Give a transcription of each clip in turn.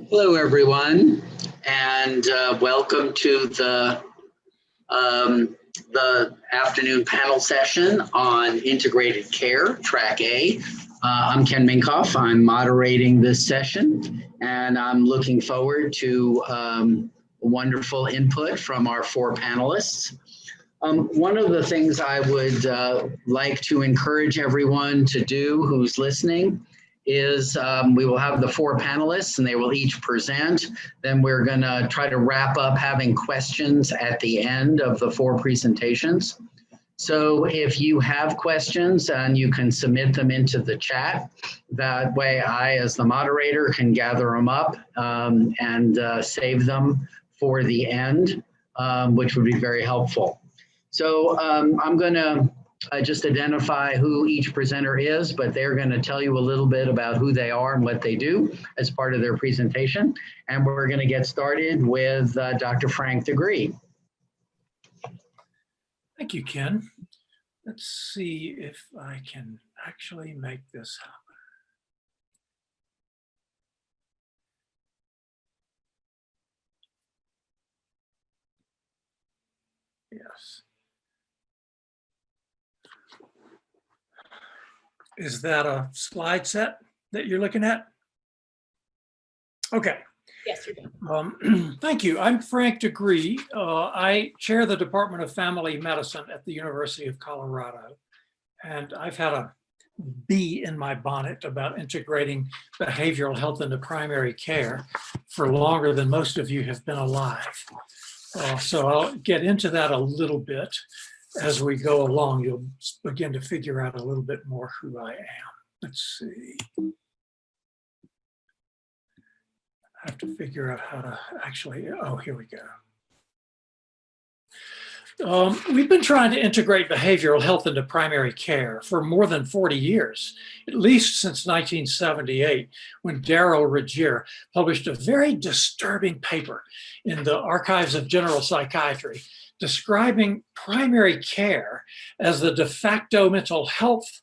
Hello, everyone, and welcome to the afternoon panel session on integrated care, track A. I'm Ken Minkoff. I'm moderating this session, and I'm looking forward to wonderful input from our four panelists. One of the things I would like to encourage everyone to do who's listening is we will have the four panelists and they will each present. Then we're going to try to wrap up having questions at the end of the four presentations. So if you have questions, and you can submit them into the chat. That way I, as the moderator, can gather them up and save them for the end, which would be very helpful. So I'm going to just identify who each presenter is, but they're going to tell you a little bit about who they are and what they do as part of their presentation. And we're going to get started with Dr. Frank Degree. Thank you, Ken. Let's see if I can actually make this happen. Yes. Is that a slide set that you're looking at? Okay. Yes, you're good. Thank you. I'm Frank Degree. I chair the Department of Family Medicine at the University of Colorado. And I've had a bee in my bonnet about integrating behavioral health into primary care for longer than most of you have been alive. So I'll get into that a little bit. As we go along, you'll begin to figure out a little bit more who I am. Let's see. I have to figure out how to actually, oh, here we go. We've been trying to integrate behavioral health into primary care for more than 40 years, at least since 1978, when Daryl Regier published a very disturbing paper in the Archives of General Psychiatry describing primary care as the de facto mental health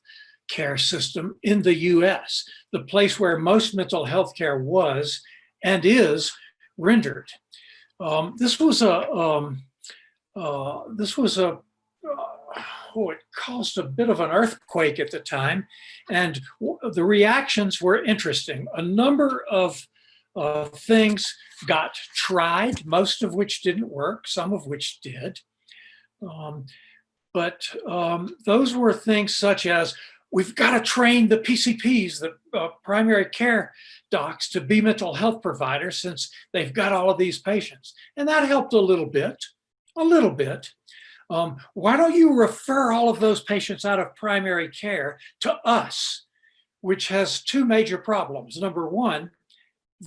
care system in the US, the place where most mental health care was and is rendered. This was it caused a bit of an earthquake at the time, and the reactions were interesting. A number of things got tried, most of which didn't work, some of which did. But those were things such as, we've got to train the PCPs, the primary care docs, to be mental health providers since they've got all of these patients. And that helped a little bit. Why don't you refer all of those patients out of primary care to us, which has two major problems. Number one,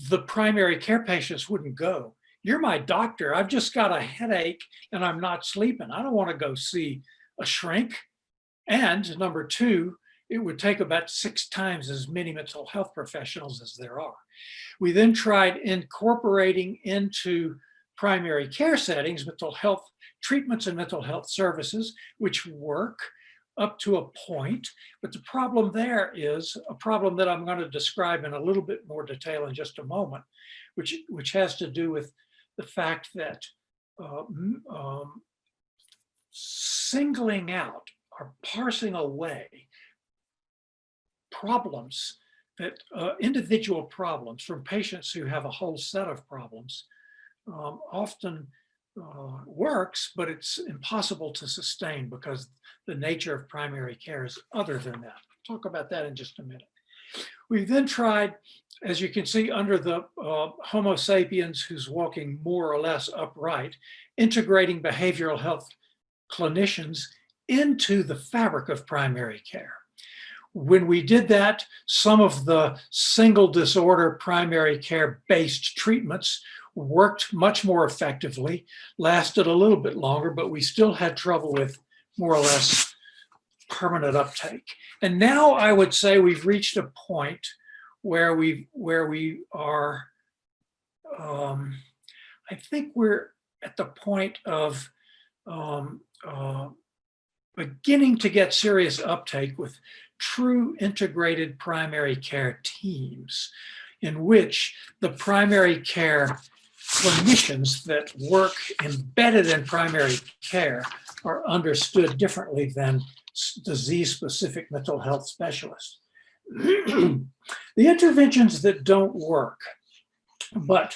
the primary care patients wouldn't go. You're my doctor. I've just got a headache and I'm not sleeping. I don't want to go see a shrink. And number two, it would take about 6 times as many mental health professionals as there are. We then tried incorporating into primary care settings mental health treatments and mental health services, which work up to a point. But the problem there is a problem that I'm going to describe in a little bit more detail in just a moment, which has to do with the fact that singling out or parsing away problems, that individual problems from patients who have a whole set of problems often works, but it's impossible to sustain because the nature of primary care is other than that. I'll talk about that in just a minute. We then tried, as you can see under the Homo sapiens who's walking more or less upright, integrating behavioral health clinicians into the fabric of primary care. When we did that, some of the single disorder primary care based treatments worked much more effectively, lasted a little bit longer, but we still had trouble with more or less permanent uptake. And now I would say we've reached a point where we are, I think we're at the point of beginning to get serious uptake with true integrated primary care teams. in which the primary care clinicians that work embedded in primary care are understood differently than disease-specific mental health specialists. The interventions that don't work, but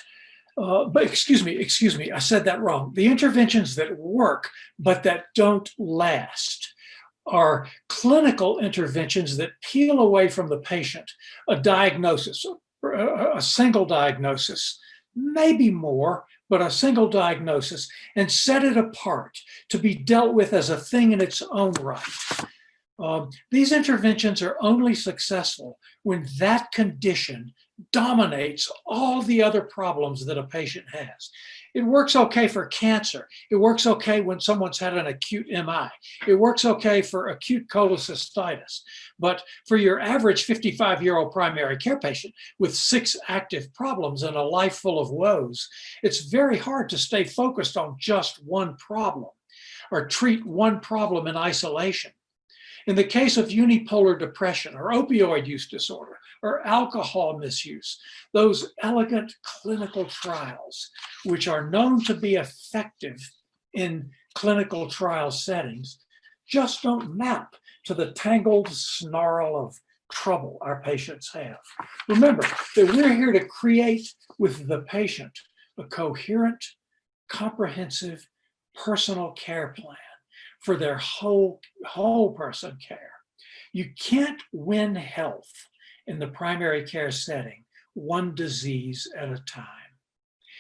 excuse me, I said that wrong. The interventions that work, but that don't last, are clinical interventions that peel away from the patient a diagnosis, a single diagnosis, maybe more, but a single diagnosis, and set it apart to be dealt with as a thing in its own right. These interventions are only successful when that condition dominates all the other problems that a patient has. It works okay for cancer. It works okay when someone's had an acute MI. It works okay for acute cholecystitis. But for your average 55-year-old primary care patient with 6 active problems and a life full of woes, it's very hard to stay focused on just one problem or treat one problem in isolation. In the case of unipolar depression or opioid use disorder or alcohol misuse, those elegant clinical trials, which are known to be effective in clinical trial settings, just don't map to the tangled snarl of trouble our patients have. Remember that we're here to create with the patient a coherent, comprehensive, personal care plan for their whole person care. You can't win health in the primary care setting, one disease at a time.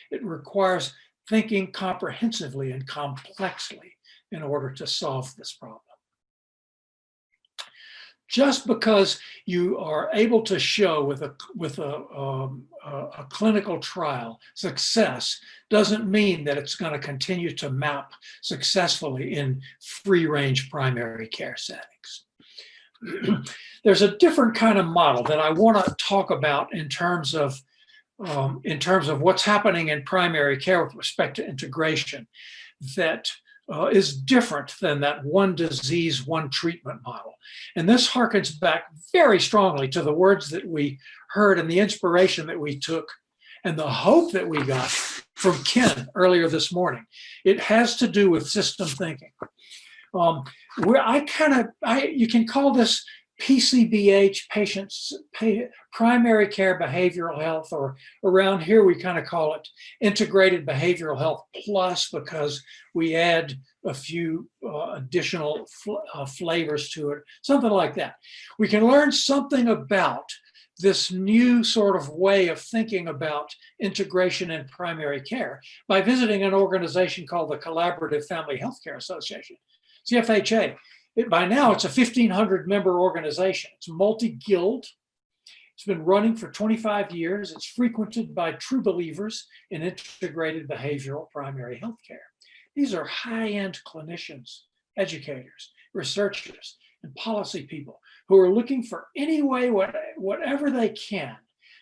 It requires thinking comprehensively and complexly in order to solve this problem. Just because you are able to show with a clinical trial success doesn't mean that it's going to continue to map successfully in free-range primary care settings. There's a different kind of model that I want to talk about in terms of what's happening in primary care with respect to integration that is different than that one disease, one treatment model. And this harkens back very strongly to the words that we heard and the inspiration that we took and the hope that we got from Ken earlier this morning. It has to do with system thinking. You can call this PCBH, primary care behavioral health, or around here we kind of call it integrated behavioral health plus, because we add a few additional flavors to it, something like that. We can learn something about this new sort of way of thinking about integration in primary care by visiting an organization called the Collaborative Family Healthcare Association, CFHA. By now, it's a 1,500 member organization. It's multi-guild. It's been running for 25 years. It's frequented by true believers in integrated behavioral primary health care. These are high-end clinicians, educators, researchers, and policy people who are looking for any way, whatever they can,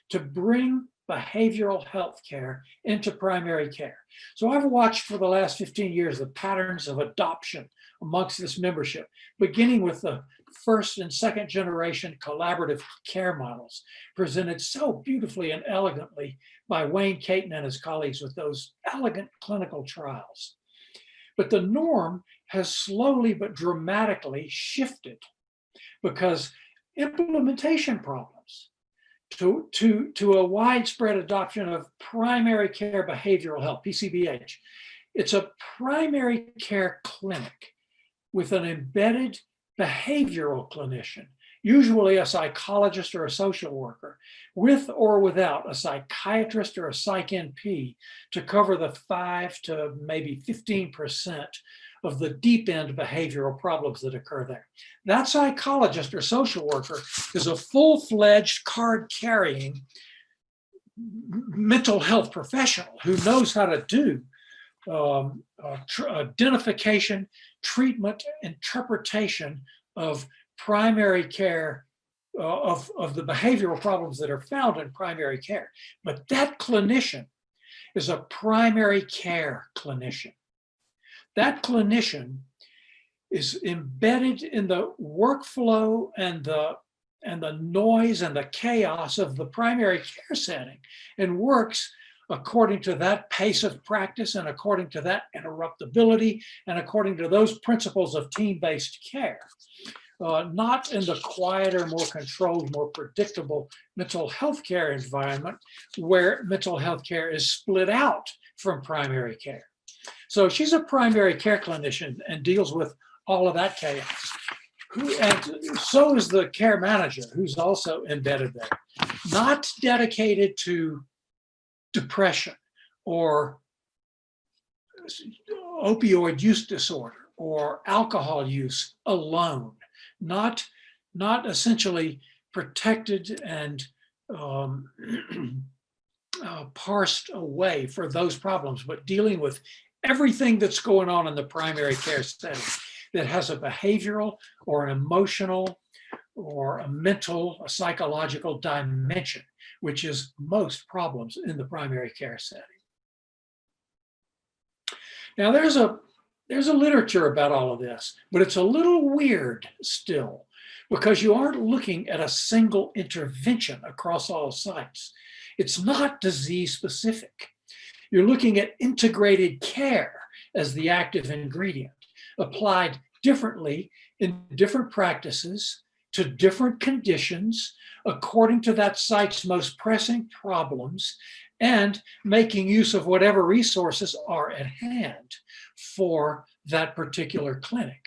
to bring behavioral health care into primary care. So I've watched for the last 15 years the patterns of adoption amongst this membership, beginning with the first and second generation collaborative care models presented so beautifully and elegantly by Wayne Caton and his colleagues with those elegant clinical trials. But the norm has slowly but dramatically shifted because implementation problems to a widespread adoption of primary care behavioral health, PCBH. It's a primary care clinic with an embedded behavioral clinician, usually a psychologist or a social worker, with or without a psychiatrist or a psych NP to cover the 5 to maybe 15% of the deep end behavioral problems that occur there. That psychologist or social worker is a full-fledged card-carrying mental health professional who knows how to do identification, treatment, interpretation of primary care, of the behavioral problems that are found in primary care. But that clinician is a primary care clinician. That clinician is embedded in the workflow and the the noise and the chaos of the primary care setting and works according to that pace of practice and according to that interruptibility and according to those principles of team-based care. Not in the quieter, more controlled, more predictable mental health care environment where mental health care is split out from primary care. So she's a primary care clinician and deals with all of that chaos. And so is the care manager, who's also embedded there. Not dedicated to depression or opioid use disorder or alcohol use alone. Not essentially protected and parsed away for those problems, but dealing with everything that's going on in the primary care setting that has a behavioral or an emotional or a mental, a psychological dimension, which is most problems in the primary care setting. Now there's a literature about all of this, but it's a little weird still because you aren't looking at a single intervention across all sites. It's not disease specific. You're looking at integrated care as the active ingredient, applied differently in different practices to different conditions according to that site's most pressing problems and making use of whatever resources are at hand for that particular clinic.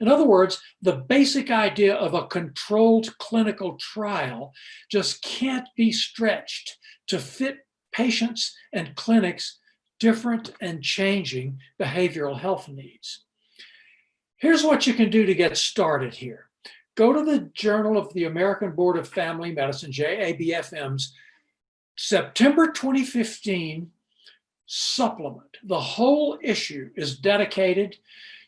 In other words, the basic idea of a controlled clinical trial just can't be stretched to fit patients and clinics' different and changing behavioral health needs. Here's what you can do to get started here. Go to the Journal of the American Board of Family Medicine, JABFM's September 2015 supplement. The whole issue is dedicated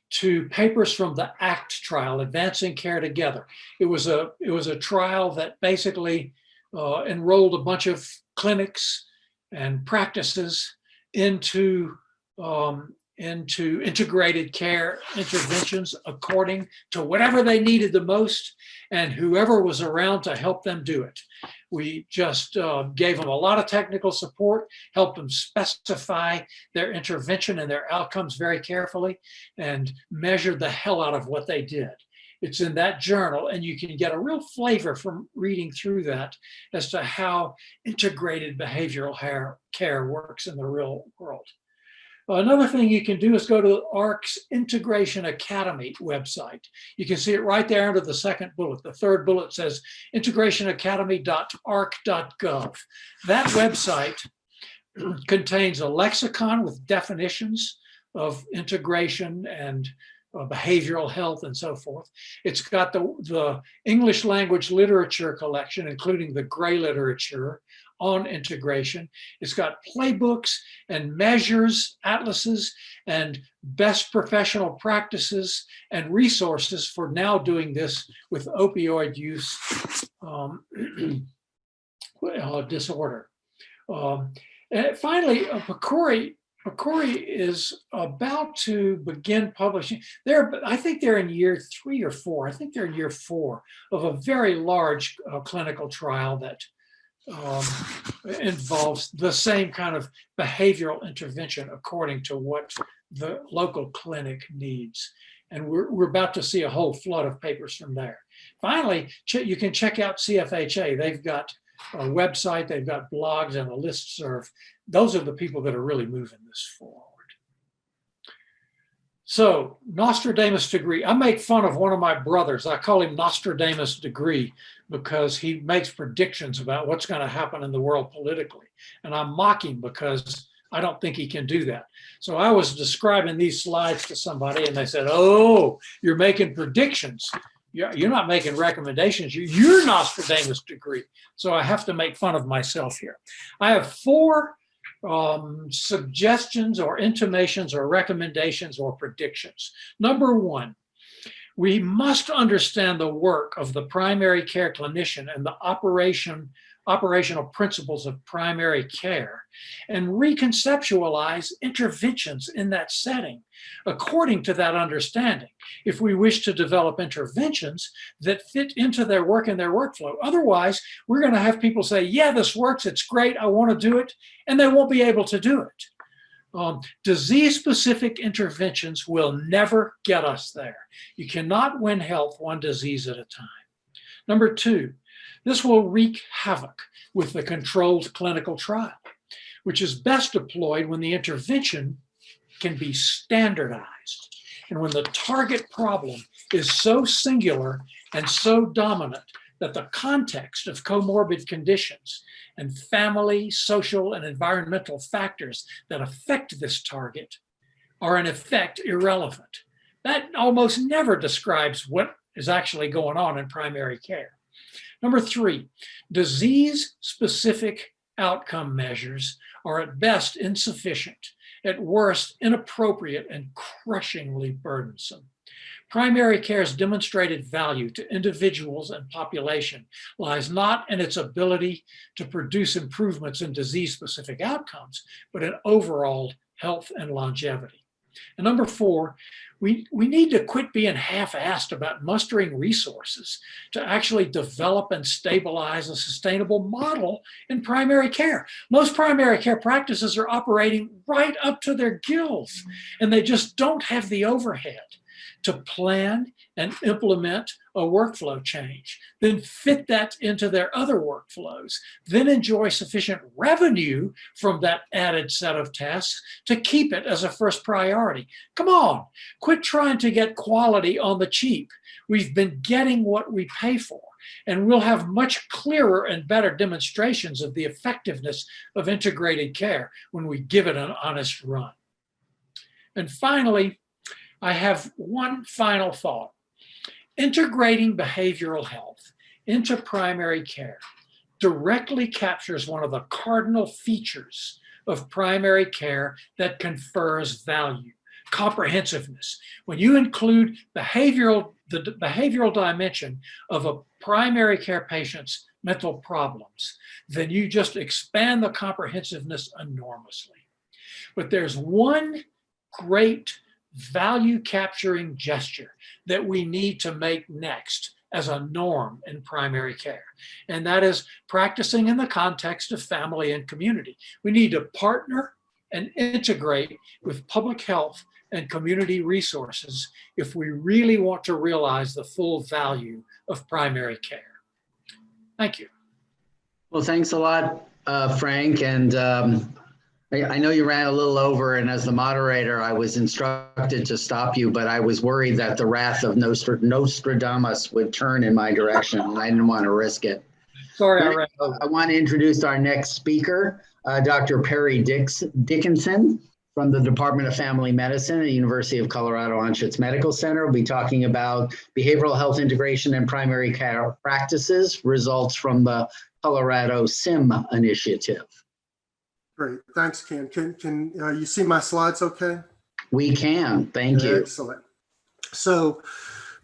to papers from the ACT trial, Advancing Care Together. It was a trial that basically enrolled a bunch of clinics and practices into integrated care interventions according to whatever they needed the most and whoever was around to help them do it. We just gave them a lot of technical support, helped them specify their intervention and their outcomes very carefully, and measured the hell out of what they did. It's in that journal, and you can get a real flavor from reading through that as to how integrated behavioral care works in the real world. Another thing you can do is go to AHRQ's Integration Academy website. You can see it right there under the second bullet. The third bullet says integrationacademy.arq.gov. That website contains a lexicon with definitions of integration and behavioral health and so forth. It's got the English language literature collection, including the Gray literature on integration. It's got playbooks and measures, atlases, and best professional practices and resources for now doing this with opioid use disorder. And finally, PCORI is about to begin publishing. I think they're in year 3 or 4. I think they're in year 4 of a very large clinical trial that involves the same kind of behavioral intervention according to what the local clinic needs. And we're about to see a whole flood of papers from there. Finally, you can check out CFHA. They've got a website, they've got blogs and a listserv. Those are the people that are really moving this forward. So, Nostradamus degree. I make fun of one of my brothers. I call him Nostradamus degree because he makes predictions about what's going to happen in the world politically. And I mock him because I don't think he can do that. So I was describing these slides to somebody and they said, oh, you're making predictions. You're not making recommendations. You're Nostradamus degree. So I have to make fun of myself here. I have 4 suggestions or intimations or recommendations or predictions. Number 1, We must understand the work of the primary care clinician and the operational principles of primary care and reconceptualize interventions in that setting according to that understanding if we wish to develop interventions that fit into their work and their workflow. Otherwise, we're going to have people say, yeah, this works, it's great, I want to do it, and they won't be able to do it. Disease-specific interventions will never get us there. You cannot win health one disease at a time. Number two, this will wreak havoc with the controlled clinical trial, which is best deployed when the intervention can be standardized and when the target problem is so singular and so dominant that the context of comorbid conditions and family, social, and environmental factors that affect this target are in effect irrelevant. That almost never describes what is actually going on in primary care. Number three, disease-specific outcome measures are at best insufficient, at worst inappropriate and crushingly burdensome. Primary care's demonstrated value to individuals and population lies not in its ability to produce improvements in disease-specific outcomes, but in overall health and longevity. And number four, we need to quit being half-assed about mustering resources to actually develop and stabilize a sustainable model in primary care. Most primary care practices are operating right up to their gills, and they just don't have the overhead to plan and implement a workflow change, then fit that into their other workflows, then enjoy sufficient revenue from that added set of tasks to keep it as a first priority. Come on, quit trying to get quality on the cheap. We've been getting what we pay for, and we'll have much clearer and better demonstrations of the effectiveness of integrated care when we give it an honest run. And finally, I have one final thought. Integrating behavioral health into primary care directly captures one of the cardinal features of primary care that confers value: comprehensiveness. When you include the behavioral dimension of a primary care patient's mental problems, then you just expand the comprehensiveness enormously. But there's one great value capturing gesture that we need to make next as a norm in primary care, and that is practicing in the context of family and community. We need to partner and integrate with public health and community resources if we really want to realize the full value of primary care. Thank you. Well, thanks a lot, Frank. And I know you ran a little over, and as the moderator, I was instructed to stop you, but I was worried that the wrath of Nostradamus would turn in my direction, and I didn't want to risk it. Sorry, I want to introduce our next speaker, Dr. Perry Dickinson from the Department of Family Medicine at the University of Colorado Anschutz Medical Center. We'll be talking about behavioral health integration and primary care practices, results from the Colorado SIM initiative. Great, thanks, Ken. Can you see my slides okay? We can, thank you. Excellent. So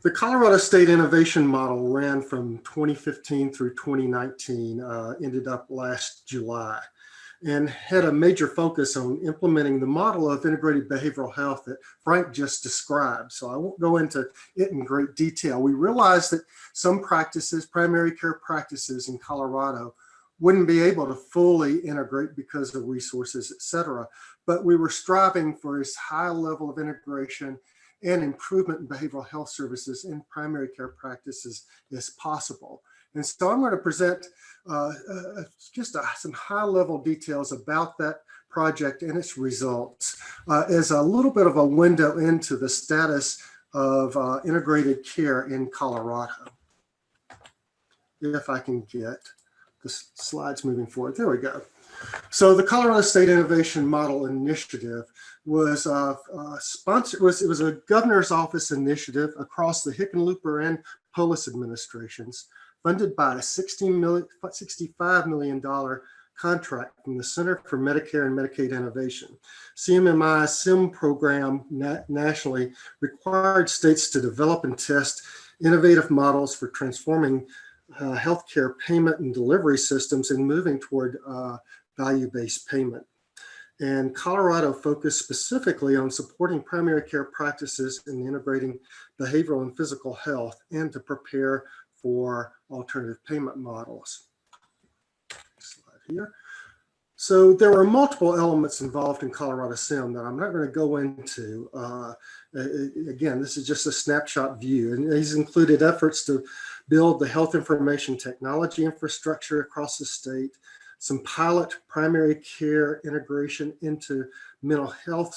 the Colorado State Innovation Model ran from 2015 through 2019, ended up last July, and had a major focus on implementing the model of integrated behavioral health that Frank just described. So I won't go into it in great detail. We realized that some practices, primary care practices in Colorado, wouldn't be able to fully integrate because of resources, et cetera. But we were striving for as high a level of integration and improvement in behavioral health services in primary care practices as possible. And so I'm going to present just some high level details about that project and its results as a little bit of a window into the status of integrated care in Colorado. If I can get the slides moving forward. There we go. So the Colorado State Innovation Model Initiative was sponsored. It was a governor's office initiative across the Hickenlooper and Polis administrations, funded by a $65 million contract from the Center for Medicare and Medicaid Innovation. CMMI's SIM program nationally required states to develop and test innovative models for transforming healthcare payment and delivery systems and moving toward value-based payment. And Colorado focused specifically on supporting primary care practices and integrating behavioral and physical health and to prepare for alternative payment models. Slide here. So there are multiple elements involved in Colorado SIM that I'm not going to go into. Again, this is just a snapshot view, and these included efforts to build the health information technology infrastructure across the state, some pilot primary care integration into mental health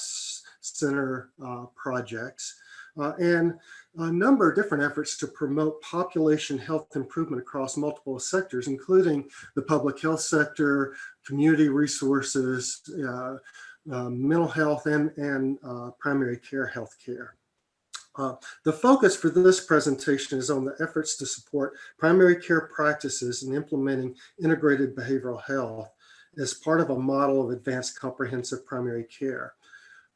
center projects, and a number of different efforts to promote population health improvement across multiple sectors, including the public health sector, community resources, mental health, and primary care health care. The focus for this presentation is on the efforts to support primary care practices in implementing integrated behavioral health as part of a model of advanced comprehensive primary care.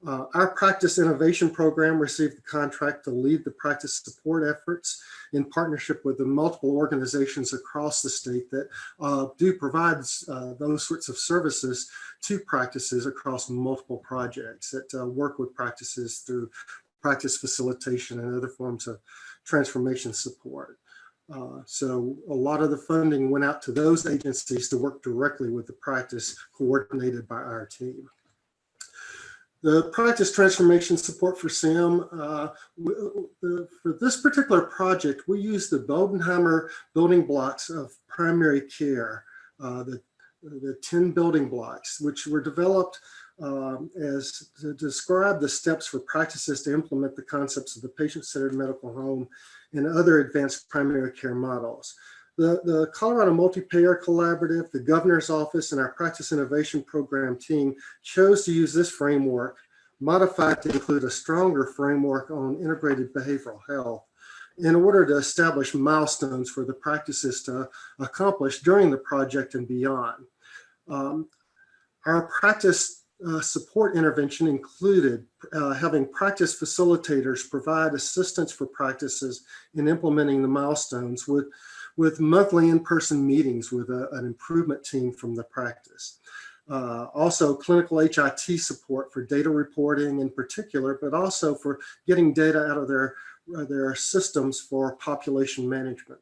Our practice innovation program received the contract to lead the practice support efforts in partnership with the multiple organizations across the state that do provide those sorts of services to practices across multiple projects that work with practices through practice facilitation and other forms of transformation support. So a lot of the funding went out to those agencies to work directly with the practice, coordinated by our team. The practice transformation support for SIM, for this particular project, we used the Bodenheimer building blocks of primary care, the 10 building blocks, which were developed as to describe the steps for practices to implement the concepts of the patient-centered medical home and other advanced primary care models. The Colorado Multi-Payer Collaborative, the Governor's Office, and our Practice Innovation Program team chose to use this framework, modified to include a stronger framework on integrated behavioral health, in order to establish milestones for the practices to accomplish during the project and beyond. Our practice support intervention included having practice facilitators provide assistance for practices in implementing the milestones with monthly in-person meetings with an improvement team from the practice. Also clinical HIT support for data reporting in particular, but also for getting data out of their systems for population management.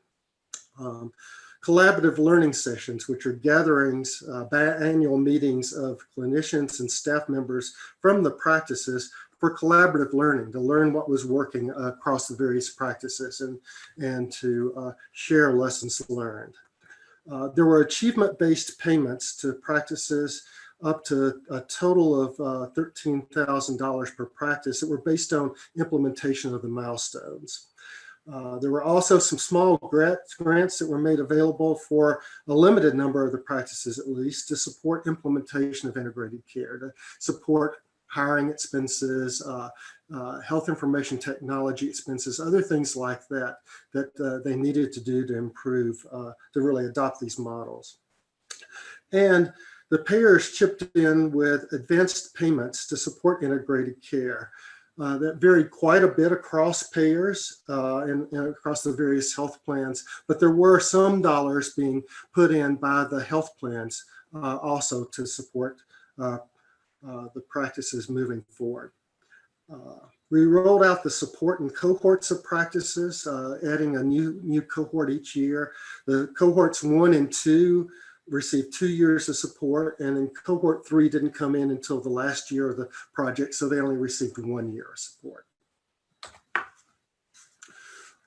Collaborative learning sessions, which are gatherings, biannual meetings of clinicians and staff members from the practices for collaborative learning, to learn what was working across the various practices and to share lessons learned. There were achievement-based payments to practices up to a total of $13,000 per practice that were based on implementation of the milestones. There were also some small grants that were made available for a limited number of the practices, at least, to support implementation of integrated care, to support hiring expenses, health information technology expenses, other things like that, that they needed to do to improve, to really adopt these models. And the payers chipped in with advanced payments to support integrated care. That varied quite a bit across payers and across the various health plans, but there were some dollars being put in by the health plans also to support the practices moving forward. We rolled out the support in cohorts of practices, adding a new cohort each year. The cohorts 1 and 2 received 2 years of support, and then cohort 3 didn't come in until the last year of the project, so they only received 1 year of support.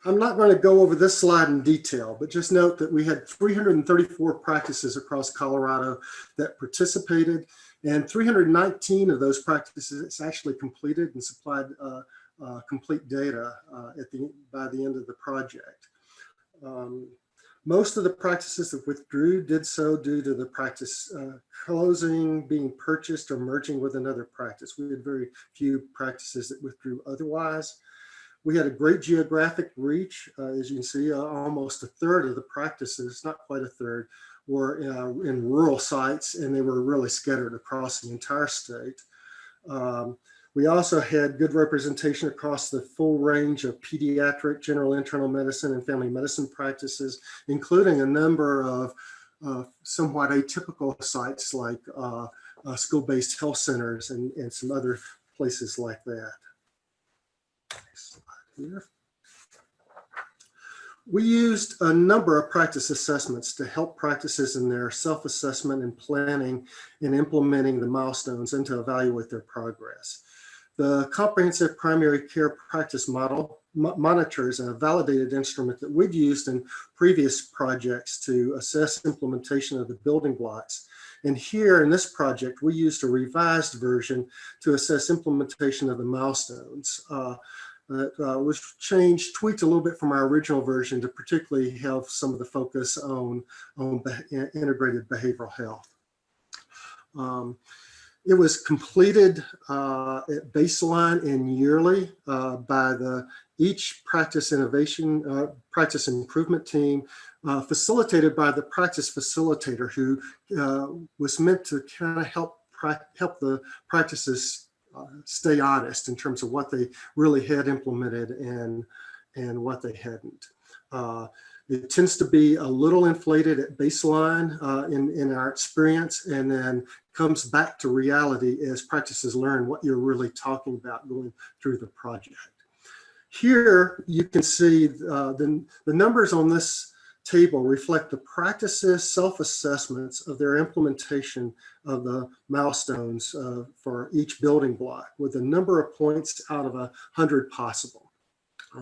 I'm not going to go over this slide in detail, but just note that we had 334 practices across Colorado that participated, and 319 of those practices actually completed and supplied complete data by the end of the project. Most of the practices that withdrew did so due to the practice closing, being purchased, or merging with another practice. We had very few practices that withdrew otherwise. We had a great geographic reach. As you can see, almost a third of the practices, not quite a third, were in rural sites, and they were really scattered across the entire state. We also had good representation across the full range of pediatric, general internal medicine, and family medicine practices, including a number of somewhat atypical sites like school-based health centers and some other places like that. Next slide here. We used a number of practice assessments to help practices in their self-assessment and planning and implementing the milestones and to evaluate their progress. The comprehensive primary care practice model monitors a validated instrument that we'd used in previous projects to assess implementation of the building blocks. And here in this project, we used a revised version to assess implementation of the milestones. That was changed, tweaked a little bit from our original version to particularly have some of the focus on integrated behavioral health. It was completed at baseline and yearly by each practice innovation, practice improvement team, facilitated by the practice facilitator, who was meant to kind of help the practices stay honest in terms of what they really had implemented and what they hadn't. It tends to be a little inflated at baseline in our experience, and then comes back to reality as practices learn what you're really talking about going through the project. Here you can see the numbers on this table reflect the practices' self-assessments of their implementation of the milestones for each building block, with a number of points out of 100 possible.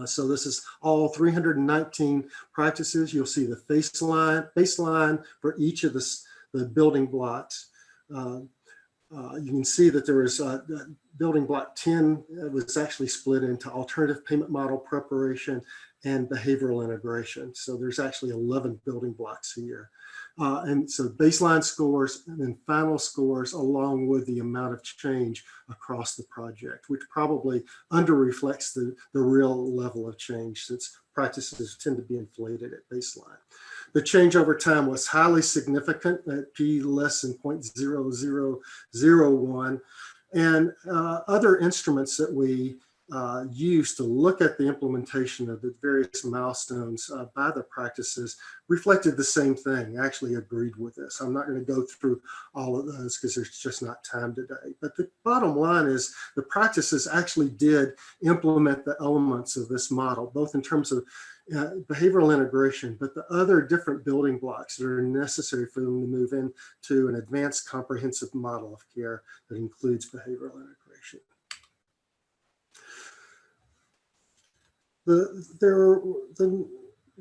So this is all 319 practices. You'll see the baseline for each of the building blocks. You can see that there was building block 10 was actually split into alternative payment model preparation and behavioral integration. So there's actually 11 building blocks here. And so baseline scores and then final scores, along with the amount of change across the project, which probably under reflects the real level of change, since practices tend to be inflated at baseline. The change over time was highly significant at p less than 0.0001. And other instruments that we used to look at the implementation of the various milestones by the practices reflected the same thing, actually agreed with this. I'm not going to go through all of those because there's just not time today. But the bottom line is the practices actually did implement the elements of this model, both in terms of behavioral integration, but the other different building blocks that are necessary for them to move into an advanced comprehensive model of care that includes behavioral integration. There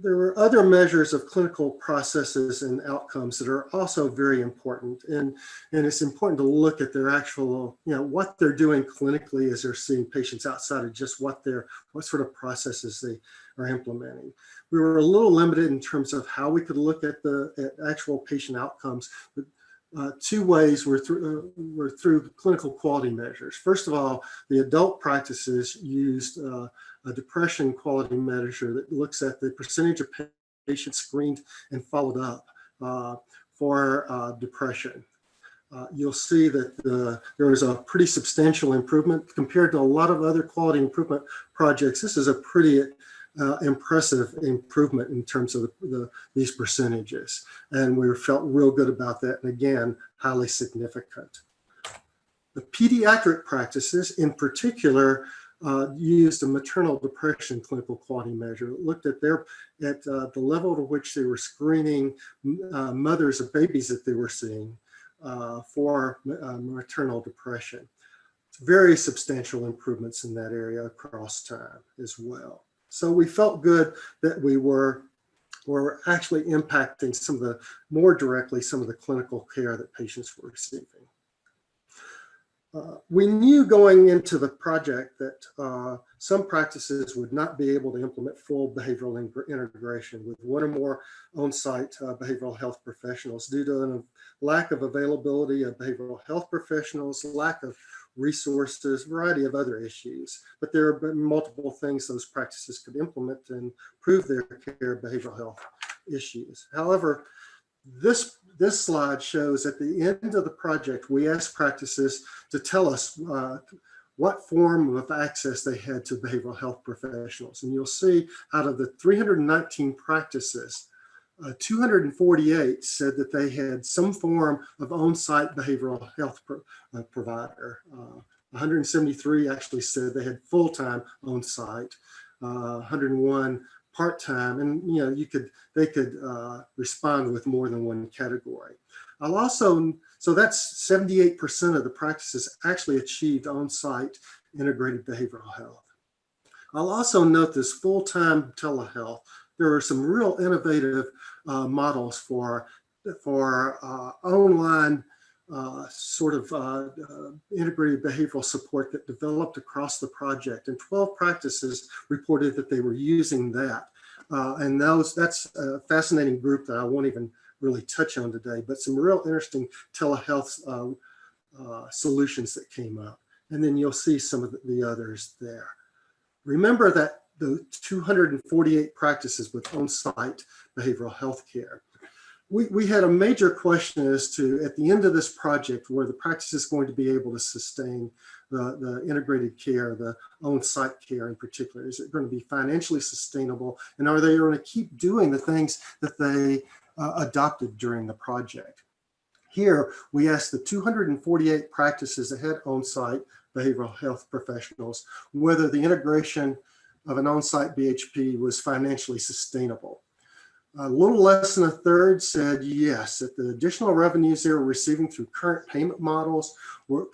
were other measures of clinical processes and outcomes that are also very important. And it's important to look at their actual, what they're doing clinically as they're seeing patients outside of just what sort of processes they are implementing. We were a little limited in terms of how we could look at actual patient outcomes. But, two ways were through clinical quality measures. First of all, the adult practices used a depression quality measure that looks at the percentage of patients screened and followed up for depression. You'll see that there was a pretty substantial improvement compared to a lot of other quality improvement projects. This is a pretty impressive improvement in terms of these percentages. And we felt real good about that. And again, highly significant. The pediatric practices in particular used a maternal depression clinical quality measure. It looked at the level to which they were screening mothers of babies that they were seeing for maternal depression. Very substantial improvements in that area across time as well. So we felt good that we were actually impacting more directly some of the clinical care that patients were receiving. We knew going into the project that some practices would not be able to implement full behavioral integration with one or more on-site behavioral health professionals due to a lack of availability of behavioral health professionals, lack of resources, variety of other issues. But there have been multiple things those practices could implement and improve their care of behavioral health issues. However, This slide shows at the end of the project, we asked practices to tell us what form of access they had to behavioral health professionals. And you'll see out of the 319 practices, 248 said that they had some form of on-site behavioral health provider. 173 actually said they had full-time on-site, 101 part-time, and they could respond with more than one category. So that's 78% of the practices actually achieved on-site integrated behavioral health. I'll also note this full-time telehealth. There are some real innovative models for online integrated behavioral support that developed across the project, and 12 practices reported that they were using that. And that's a fascinating group that I won't even really touch on today, but some real interesting telehealth solutions that came up. And then you'll see some of the others there. Remember that the 248 practices with on-site behavioral health care. We had a major question as to, at the end of this project, were the practices going to be able to sustain the integrated care, the on-site care in particular? Is it going to be financially sustainable? And are they going to keep doing the things that they adopted during the project? Here, we asked the 248 practices that had on-site behavioral health professionals whether the integration of an on-site BHP was financially sustainable. A little less than a third said yes, that the additional revenues they were receiving through current payment models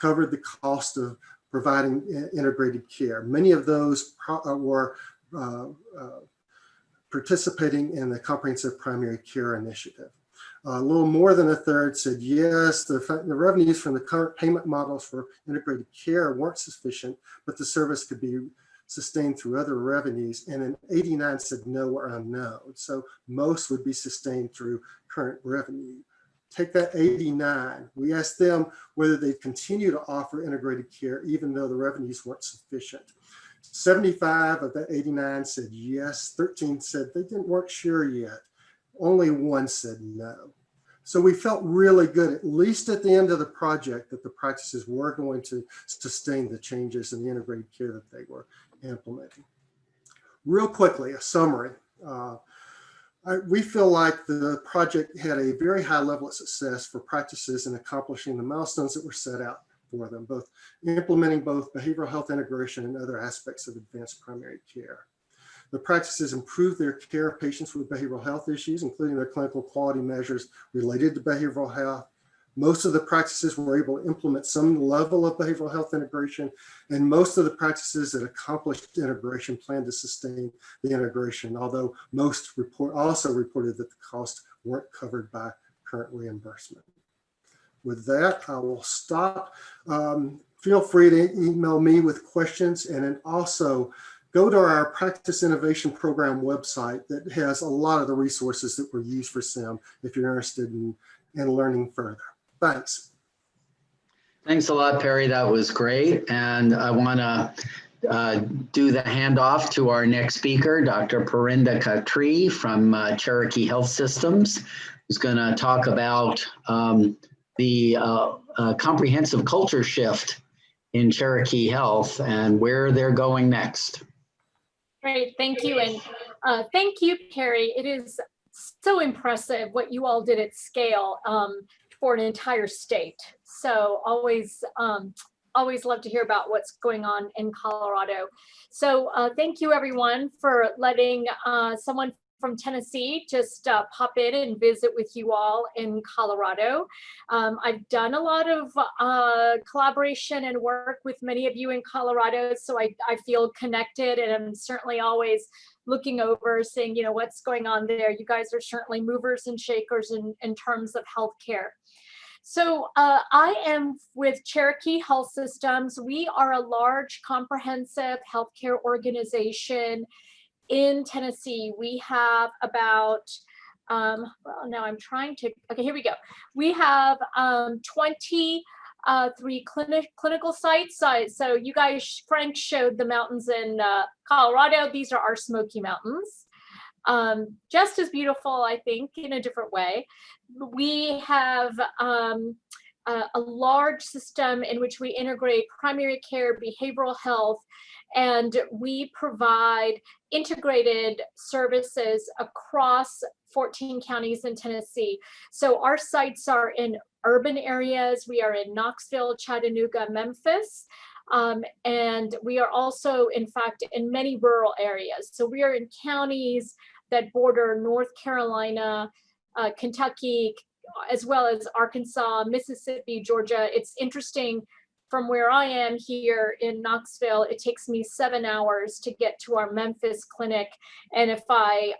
covered the cost of providing integrated care. Many of those were participating in the Comprehensive Primary Care Initiative. A little more than a third said yes, the revenues from the current payment models for integrated care weren't sufficient, but the service could be sustained through other revenues, and then 89 said no or unknown. So most would be sustained through current revenue. Take that 89, we asked them whether they'd continue to offer integrated care even though the revenues weren't sufficient. 75 of the 89 said yes, 13 said they weren't sure yet. Only one said no. So we felt really good, at least at the end of the project, that the practices were going to sustain the changes in the integrated care that they were implementing. Real quickly, a summary. We feel like the project had a very high level of success for practices in accomplishing the milestones that were set out for them, both implementing both behavioral health integration and other aspects of advanced primary care. The practices improved their care of patients with behavioral health issues, including their clinical quality measures related to behavioral health. Most of the practices were able to implement some level of behavioral health integration, and most of the practices that accomplished integration plan to sustain the integration, although most also reported that the costs weren't covered by current reimbursement. With that, I will stop. Feel free to email me with questions, and then also go to our Practice Innovation Program website that has a lot of the resources that were used for SIM if you're interested in learning further. Thanks. Thanks a lot, Perry. That was great. And I want to do the handoff to our next speaker, Dr. Parinda Khatri from Cherokee Health Systems, who's going to talk about the comprehensive culture shift in Cherokee Health and where they're going next. Great, thank you. And thank you, Perry. It is so impressive what you all did at scale for an entire state. So always love to hear about what's going on in Colorado. So thank you everyone for letting someone from Tennessee just pop in and visit with you all in Colorado. I've done a lot of collaboration and work with many of you in Colorado, so I feel connected, and I'm certainly always looking over, saying, you know, what's going on there. You guys are certainly movers and shakers in terms of healthcare. So I am with Cherokee Health Systems. We are a large comprehensive healthcare organization in Tennessee. We have about, well, now I'm trying to, okay, here we go. We have 23 clinical sites. So you guys, Frank showed the mountains in Colorado. These are our Smoky Mountains. just as beautiful, I think, in a different way. We have a large system in which we integrate primary care, behavioral health, and we provide integrated services across 14 counties in Tennessee. So our sites are in urban areas. We are in Knoxville, Chattanooga, Memphis. And we are also, in fact, in many rural areas. So we are in counties that border North Carolina, Kentucky, as well as Arkansas, Mississippi, Georgia. It's interesting, from where I am here in Knoxville, it takes me 7 hours to get to our Memphis clinic. And if I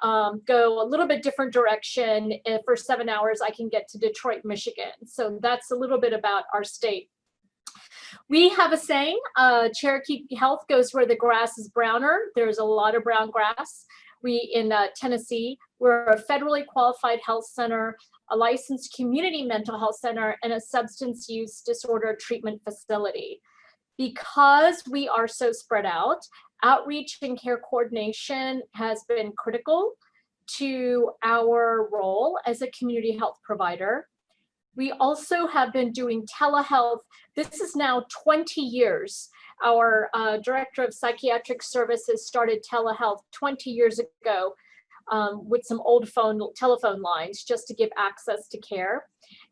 go a little bit different direction, for 7 hours, I can get to Detroit, Michigan. So that's a little bit about our state. We have a saying, Cherokee Health goes where the grass is browner. There's a lot of brown grass. We, in Tennessee, we're a federally qualified health center, a licensed community mental health center, and a substance use disorder treatment facility. Because we are so spread out, outreach and care coordination has been critical to our role as a community health provider. We also have been doing telehealth. This is now 20 years. Our director of psychiatric services started telehealth 20 years ago with some old telephone lines just to give access to care.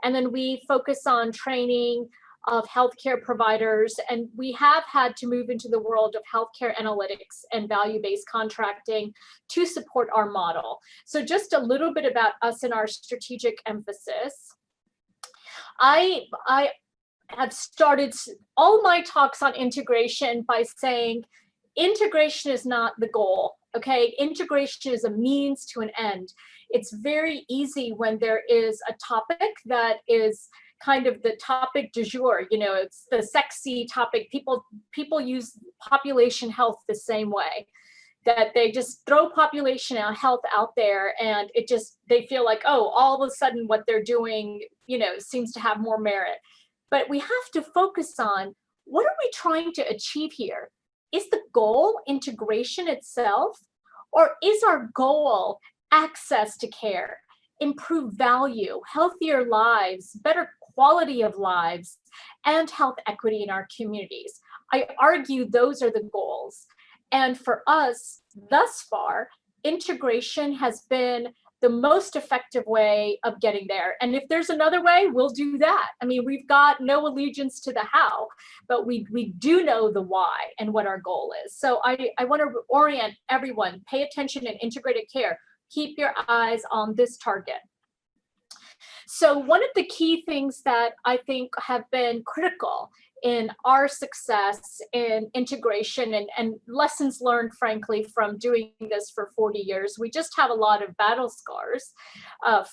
And then we focus on training of healthcare providers, and we have had to move into the world of healthcare analytics and value-based contracting to support our model. So just a little bit about us and our strategic emphasis. I have started all my talks on integration by saying integration is not the goal, okay? Integration is a means to an end. It's very easy when there is a topic that is kind of the topic du jour, you know, it's the sexy topic. People use population health the same way, that they just throw population health out there, and it just, they feel like, oh, all of a sudden what they're doing, you know, seems to have more merit. But we have to focus on, what are we trying to achieve here? Is the goal integration itself, or is our goal access to care, improved value, healthier lives, better quality of lives, and health equity in our communities? I argue those are the goals. And for us, thus far, integration has been the most effective way of getting there. And if there's another way, we'll do that. I mean, we've got no allegiance to the how, but we do know the why and what our goal is. So I want to orient everyone, pay attention in integrated care. Keep your eyes on this target. So one of the key things that I think have been critical in our success in integration and lessons learned, frankly, from doing this for 40 years, we just have a lot of battle scars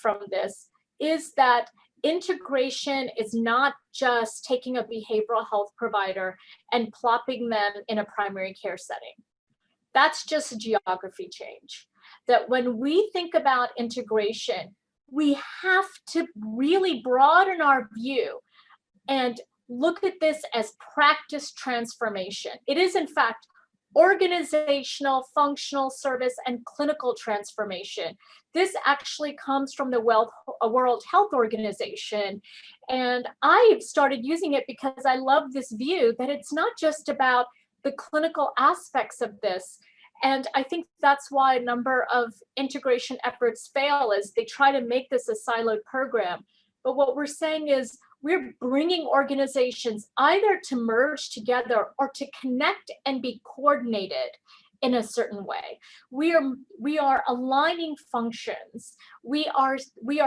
from this, is that integration is not just taking a behavioral health provider and plopping them in a primary care setting. That's just a geography change. That when we think about integration, we have to really broaden our view and look at this as practice transformation. It is, in fact, organizational, functional, service, and clinical transformation. This actually comes from the World Health Organization. And I've started using it because I love this view that it's not just about the clinical aspects of this. And I think that's why a number of integration efforts fail, is they try to make this a siloed program. But what we're saying is, we're bringing organizations either to merge together or to connect and be coordinated in a certain way. We are aligning functions. We are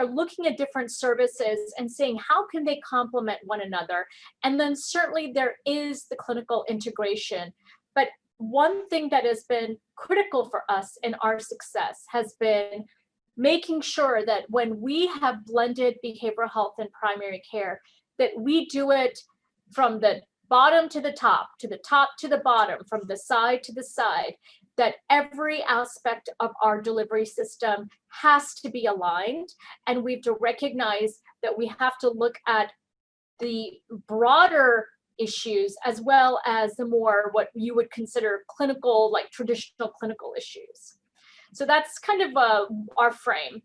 looking at different services and saying, how can they complement one another? And then certainly there is the clinical integration. But one thing that has been critical for us in our success has been making sure that when we have blended behavioral health and primary care, that we do it from the bottom to the top, to the top to the bottom, from the side to the side, that every aspect of our delivery system has to be aligned. And we have to recognize that we have to look at the broader issues as well as the more what you would consider clinical, like traditional clinical issues. So that's kind of our frame.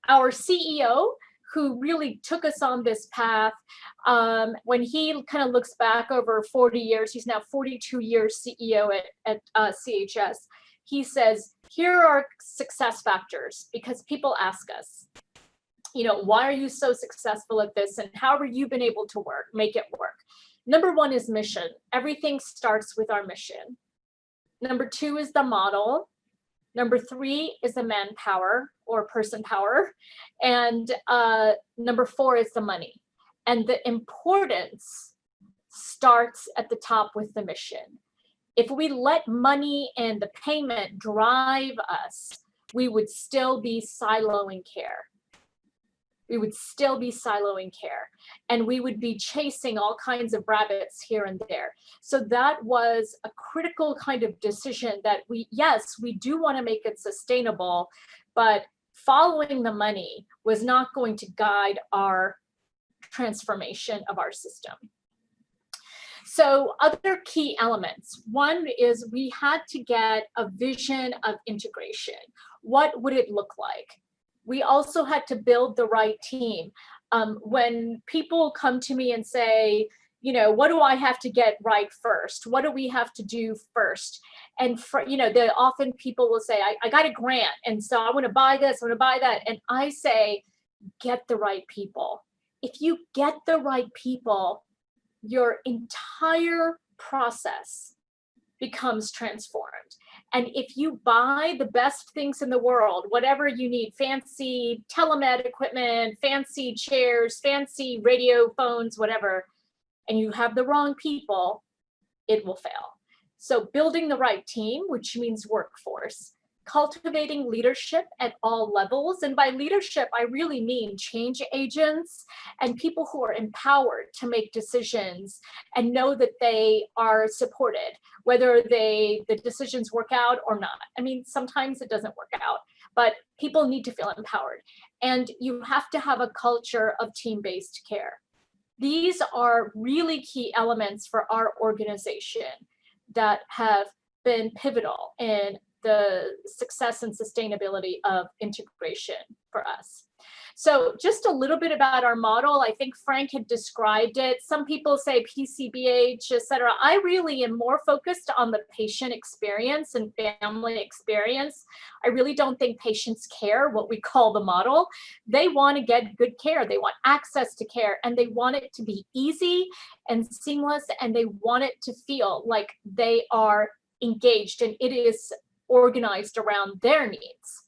Our CEO, who really took us on this path, when he kind of looks back over 40 years, he's now 42 years CEO at CHS, he says, here are success factors, because people ask us, you know, why are you so successful at this, and how have you been able to make it work? Number one is mission. Everything starts with our mission. Number two is the model. Number three is the manpower or person power. And number four is the money. And the importance starts at the top with the mission. If we let money and the payment drive us, we would still be siloing care. We would still be siloing care, and we would be chasing all kinds of rabbits here and there. So that was a critical kind of decision that yes, we do want to make it sustainable, but following the money was not going to guide our transformation of our system. So other key elements. One is we had to get a vision of integration. What would it look like? We also had to build the right team. When people come to me and say, you know, what do I have to get right first? What do we have to do first? And you know, often people will say, I got a grant, and so I want to buy this, I want to buy that. And I say, get the right people. If you get the right people, your entire process becomes transformed. And if you buy the best things in the world, whatever you need, fancy telemed equipment, fancy chairs, fancy radio phones, whatever, and you have the wrong people, it will fail. So building the right team, which means workforce, cultivating leadership at all levels. And by leadership, I really mean change agents and people who are empowered to make decisions and know that they are supported, whether the decisions work out or not. I mean, sometimes it doesn't work out, but people need to feel empowered. And you have to have a culture of team-based care. These are really key elements for our organization that have been pivotal in the success and sustainability of integration for us. So just a little bit about our model. I think Frank had described it. Some people say PCBH, et cetera. I really am more focused on the patient experience and family experience. I really don't think patients care what we call the model. They want to get good care. They want access to care, and they want it to be easy and seamless, and they want it to feel like they are engaged and it is organized around their needs,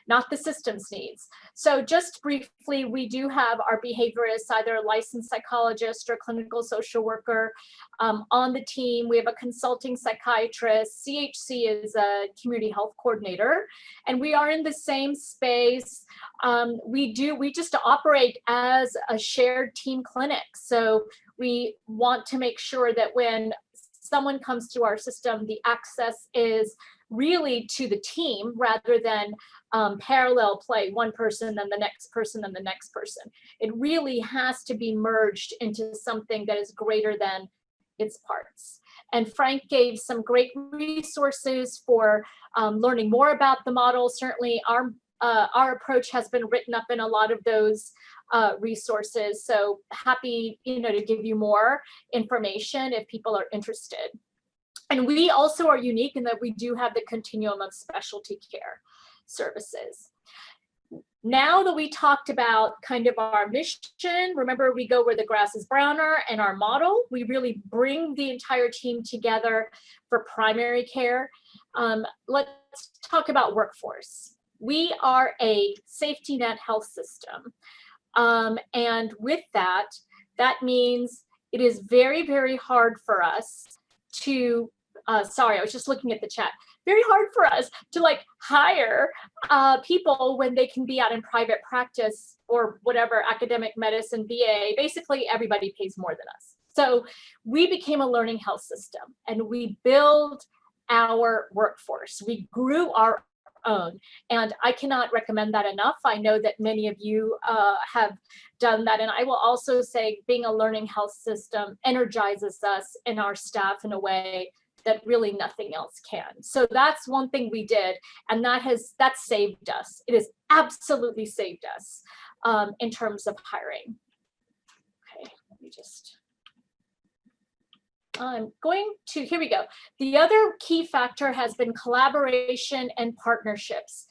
not the system's needs. So just briefly, we do have our behaviorists, either a licensed psychologist or clinical social worker on the team. We have a consulting psychiatrist. CHC is a community health coordinator, and we are in the same space. We just operate as a shared team clinic. So we want to make sure that when someone comes to our system, the access is really to the team rather than parallel play, one person, then the next person, then the next person. It really has to be merged into something that is greater than its parts. And Frank gave some great resources for learning more about the model. Certainly our approach has been written up in a lot of those resources. So happy, to give you more information if people are interested. And we also are unique in that we do have the continuum of specialty care services. Now that we talked about kind of our mission, remember we go where the grass is browner, and our model, we really bring the entire team together for primary care. Let's talk about workforce. We are a safety net health system. And with that means it is very, very hard for us to, sorry, I was just looking at the chat. Very hard for us to hire people when they can be out in private practice or whatever, academic medicine, VA. Basically, everybody pays more than us. So we became a learning health system, and we build our workforce. We grew our own, and I cannot recommend that enough. I know that many of you have done that, and I will also say being a learning health system energizes us and our staff in a way that really nothing else can. So that's one thing we did, and that saved us. It has absolutely saved us in terms of hiring. Okay, let me just. I'm going to, here we go. The other key factor has been collaboration and partnerships.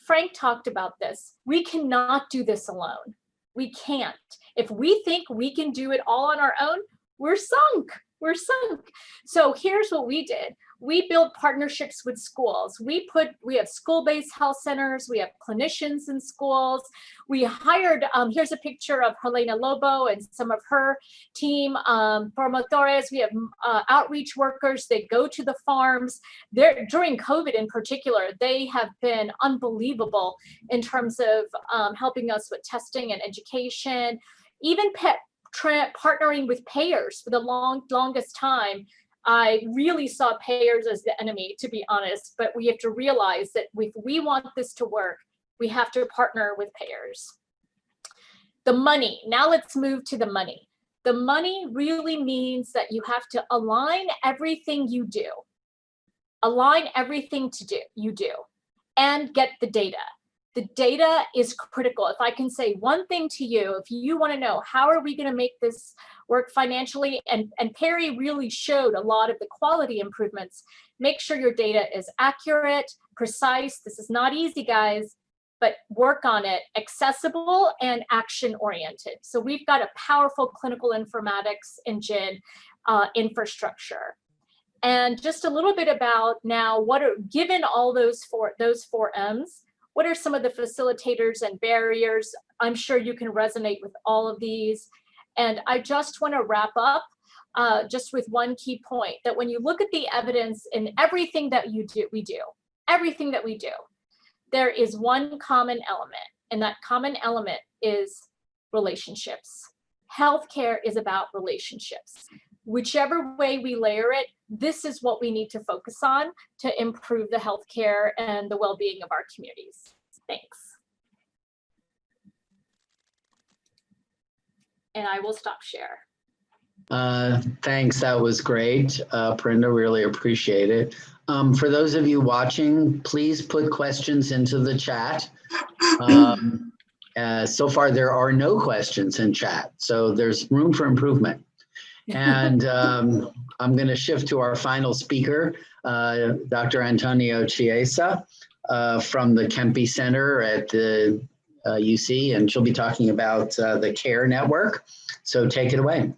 Frank talked about this. We cannot do this alone. We can't. If we think we can do it all on our own, we're sunk. We're sunk. So here's what we did. We built partnerships with schools. We have school-based health centers. We have clinicians in schools. We hired, here's a picture of Helena Lobo and some of her team, promotores. We have outreach workers. They go to the farms. During COVID in particular, they have been unbelievable in terms of helping us with testing and education, even partnering with payers for the longest time. I really saw payers as the enemy, to be honest, but we have to realize that if we want this to work, we have to partner with payers. The money, now let's move to the money. The money really means that you have to align everything you do. Align everything you do and get the data. The data is critical. If I can say one thing to you, if you want to know how are we going to make this work financially, and Perry really showed a lot of the quality improvements, make sure your data is accurate, precise. This is not easy, guys, but work on it, accessible and action oriented. So we've got a powerful clinical informatics engine infrastructure. And just a little bit about now, given all those four M's, what are some of the facilitators and barriers? I'm sure you can resonate with all of these. And I just want to wrap up just with one key point, that when you look at the evidence in everything that everything that we do, there is one common element, and that common element is relationships. Healthcare is about relationships. Whichever way we layer it, this is what we need to focus on to improve the healthcare and the well-being of our communities. Thanks. And I will stop share. Thanks, that was great. Perinda, really appreciate it. For those of you watching, please put questions into the chat. So far, there are no questions in chat, so there's room for improvement. And I'm going to shift to our final speaker, Dr. Antonio Chiesa from the Kempe Center at the UC, and she'll be talking about the CARE network. So take it away.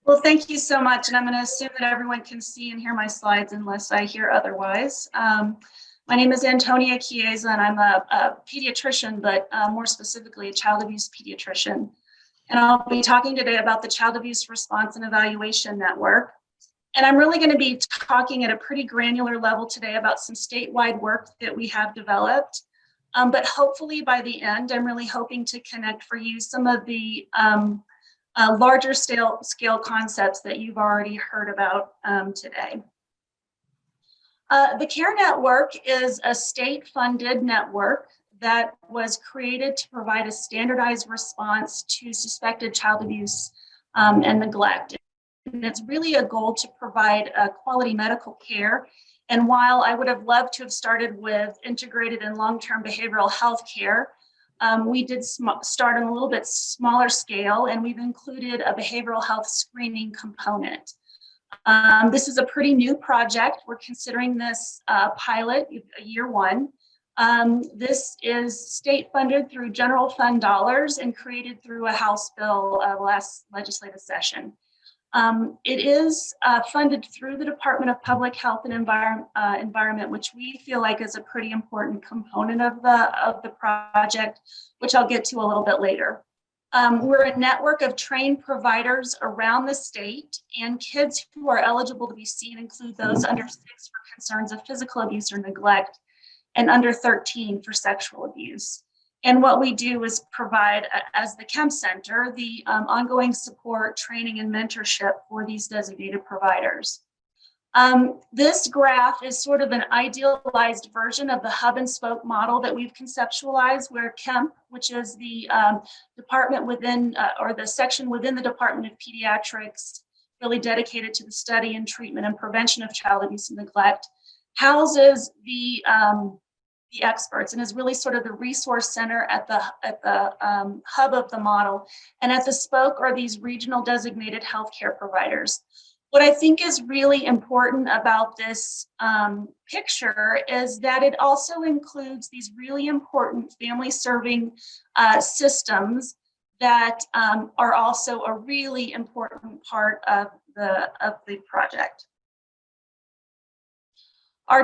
Well, thank you so much. And I'm going to assume that everyone can see and hear my slides unless I hear otherwise. My name is Antonia Chiesa, and I'm a pediatrician, but more specifically a child abuse pediatrician. And I'll be talking today about the Child Abuse Response and Evaluation Network. And I'm really going to be talking at a pretty granular level today about some statewide work that we have developed. But hopefully by the end, I'm really hoping to connect for you some of the larger scale concepts that you've already heard about today. The CARE Network is a state-funded network that was created to provide a standardized response to suspected child abuse and neglect. And it's really a goal to provide quality medical care. And while I would have loved to have started with integrated and long-term behavioral health care, we did start on a little bit smaller scale, and we've included a behavioral health screening component. This is a pretty new project. We're considering this pilot year one. This is state funded through general fund dollars and created through a House bill last legislative session. It is funded through the Department of Public Health and Environment, which we feel like is a pretty important component of the project, which I'll get to a little bit later. We're a network of trained providers around the state, and kids who are eligible to be seen include those under 6 for concerns of physical abuse or neglect, and under 13 for sexual abuse. And what we do is provide, as the Kempe Center, the ongoing support, training, and mentorship for these designated providers. This graph is sort of an idealized version of the hub and spoke model that we've conceptualized, where Kempe, which is the department within, or the section within the Department of Pediatrics, really dedicated to the study and treatment and prevention of child abuse and neglect, houses the experts and is really sort of the resource center at the hub of the model. And at the spoke are these regional designated healthcare providers. What I think is really important about this picture is that it also includes these really important family serving systems that are also a really important part of the project. Our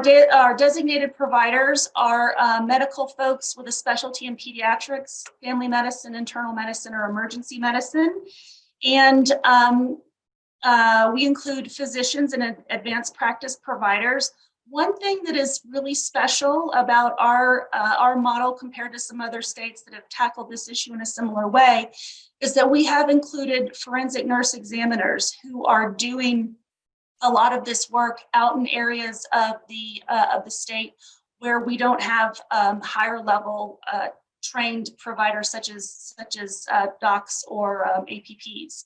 designated providers are medical folks with a specialty in pediatrics, family medicine, internal medicine, or emergency medicine. And we include physicians and advanced practice providers. One thing that is really special about our model compared to some other states that have tackled this issue in a similar way is that we have included forensic nurse examiners who are doing a lot of this work out in areas of the state where we don't have higher level trained providers such as docs or APPs.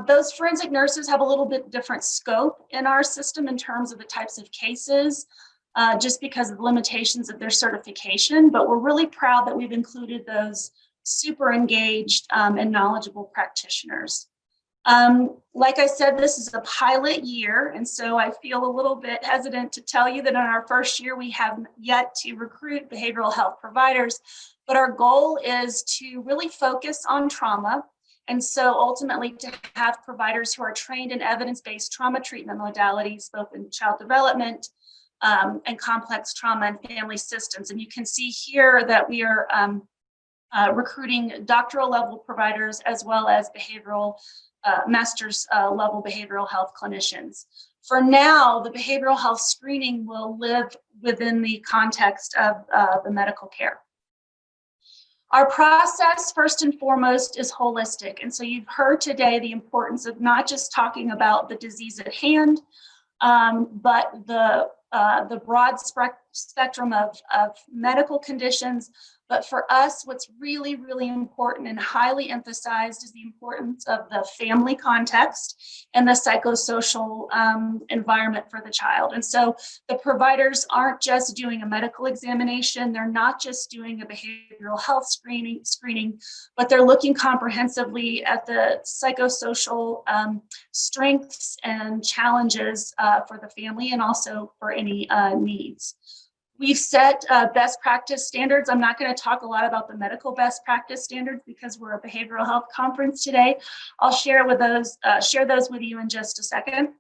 Those forensic nurses have a little bit different scope in our system in terms of the types of cases, just because of the limitations of their certification, but we're really proud that we've included those super engaged and knowledgeable practitioners. Like I said, this is a pilot year, and so I feel a little bit hesitant to tell you that in our first year, we have yet to recruit behavioral health providers, but our goal is to really focus on trauma. And so ultimately to have providers who are trained in evidence-based trauma treatment modalities, both in child development and complex trauma and family systems. And you can see here that we are recruiting doctoral level providers as well as master's level behavioral health clinicians. For now, the behavioral health screening will live within the context of the medical care. Our process, first and foremost, is holistic. And so you've heard today the importance of not just talking about the disease at hand, but the broad spectrum of medical conditions. But for us, what's really, really important and highly emphasized is the importance of the family context and the psychosocial environment for the child. And so the providers aren't just doing a medical examination, they're not just doing a behavioral health screening, but they're looking comprehensively at the psychosocial strengths and challenges for the family and also for any needs. We've set best practice standards. I'm not going to talk a lot about the medical best practice standards because we're a behavioral health conference today. I'll share those with you in just a second.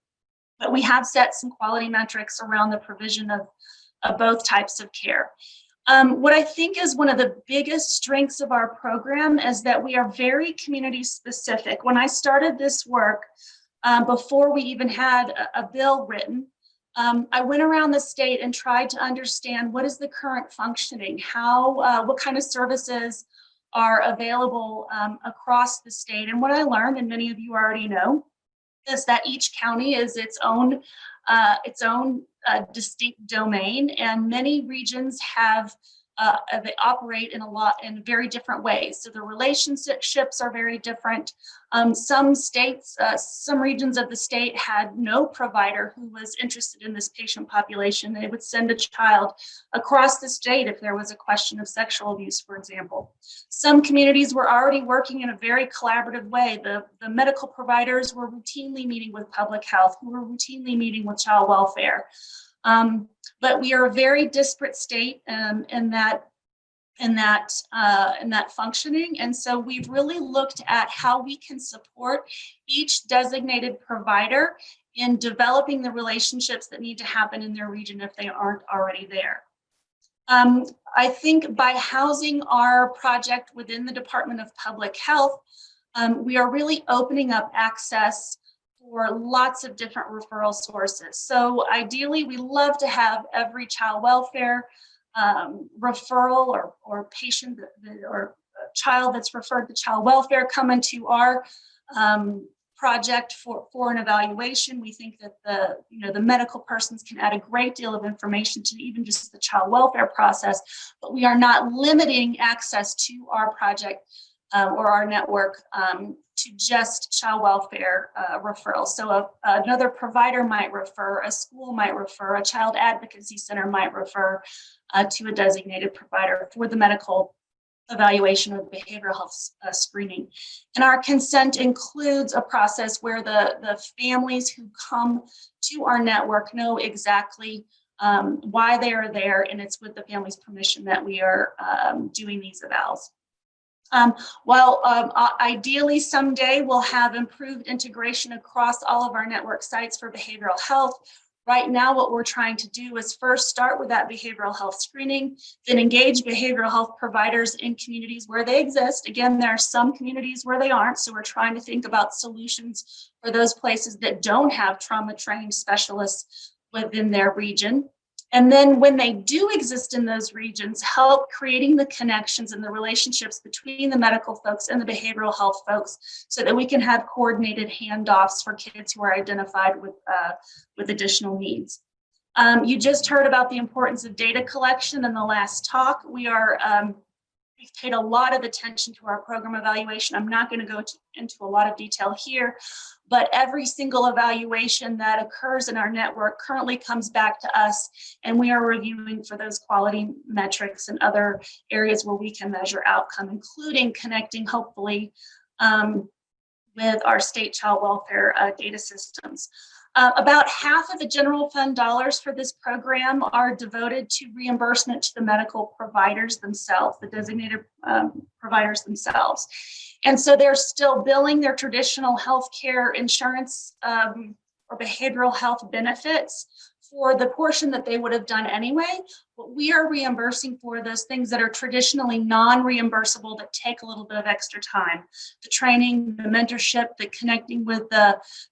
But we have set some quality metrics around the provision of both types of care. What I think is one of the biggest strengths of our program is that we are very community specific. When I started this work, before we even had a bill written, I went around the state and tried to understand what is the current functioning, what kind of services are available across the state. And what I learned, and many of you already know, is that each county is its own distinct domain, and many regions they operate in very different ways. So the relationships are very different. Some regions of the state had no provider who was interested in this patient population. They would send a child across the state if there was a question of sexual abuse, for example. Some communities were already working in a very collaborative way. The medical providers were routinely meeting with public health, who were routinely meeting with child welfare. But we are a very disparate state in that functioning. And so we've really looked at how we can support each designated provider in developing the relationships that need to happen in their region if they aren't already there. I think by housing our project within the Department of Public Health, we are really opening up access for lots of different referral sources. So ideally, we love to have every child welfare referral or patient or child that's referred to child welfare come into our project for an evaluation. We think that the medical persons can add a great deal of information to even just the child welfare process, but we are not limiting access to our project or our network to just child welfare referrals. So another provider might refer, a school might refer, a child advocacy center might refer to a designated provider for the medical evaluation or the behavioral health screening. And our consent includes a process where the families who come to our network know exactly why they are there, and it's with the family's permission that we are doing these evals. While ideally someday we'll have improved integration across all of our network sites for behavioral health, right now what we're trying to do is first start with that behavioral health screening, then engage behavioral health providers in communities where they exist. Again, there are some communities where they aren't, so we're trying to think about solutions for those places that don't have trauma-trained specialists within their region. And then when they do exist in those regions, help creating the connections and the relationships between the medical folks and the behavioral health folks so that we can have coordinated handoffs for kids who are identified with additional needs. You just heard about the importance of data collection in the last talk. We've paid a lot of attention to our program evaluation. I'm not going to go into a lot of detail here, but every single evaluation that occurs in our network currently comes back to us, and we are reviewing for those quality metrics and other areas where we can measure outcome, including connecting, hopefully, with our state child welfare data systems. About half of the general fund dollars for this program are devoted to reimbursement to the medical providers themselves, the designated providers themselves. And so they're still billing their traditional healthcare insurance or behavioral health benefits for the portion that they would have done anyway. But we are reimbursing for those things that are traditionally non-reimbursable that take a little bit of extra time. The training, the mentorship, the connecting with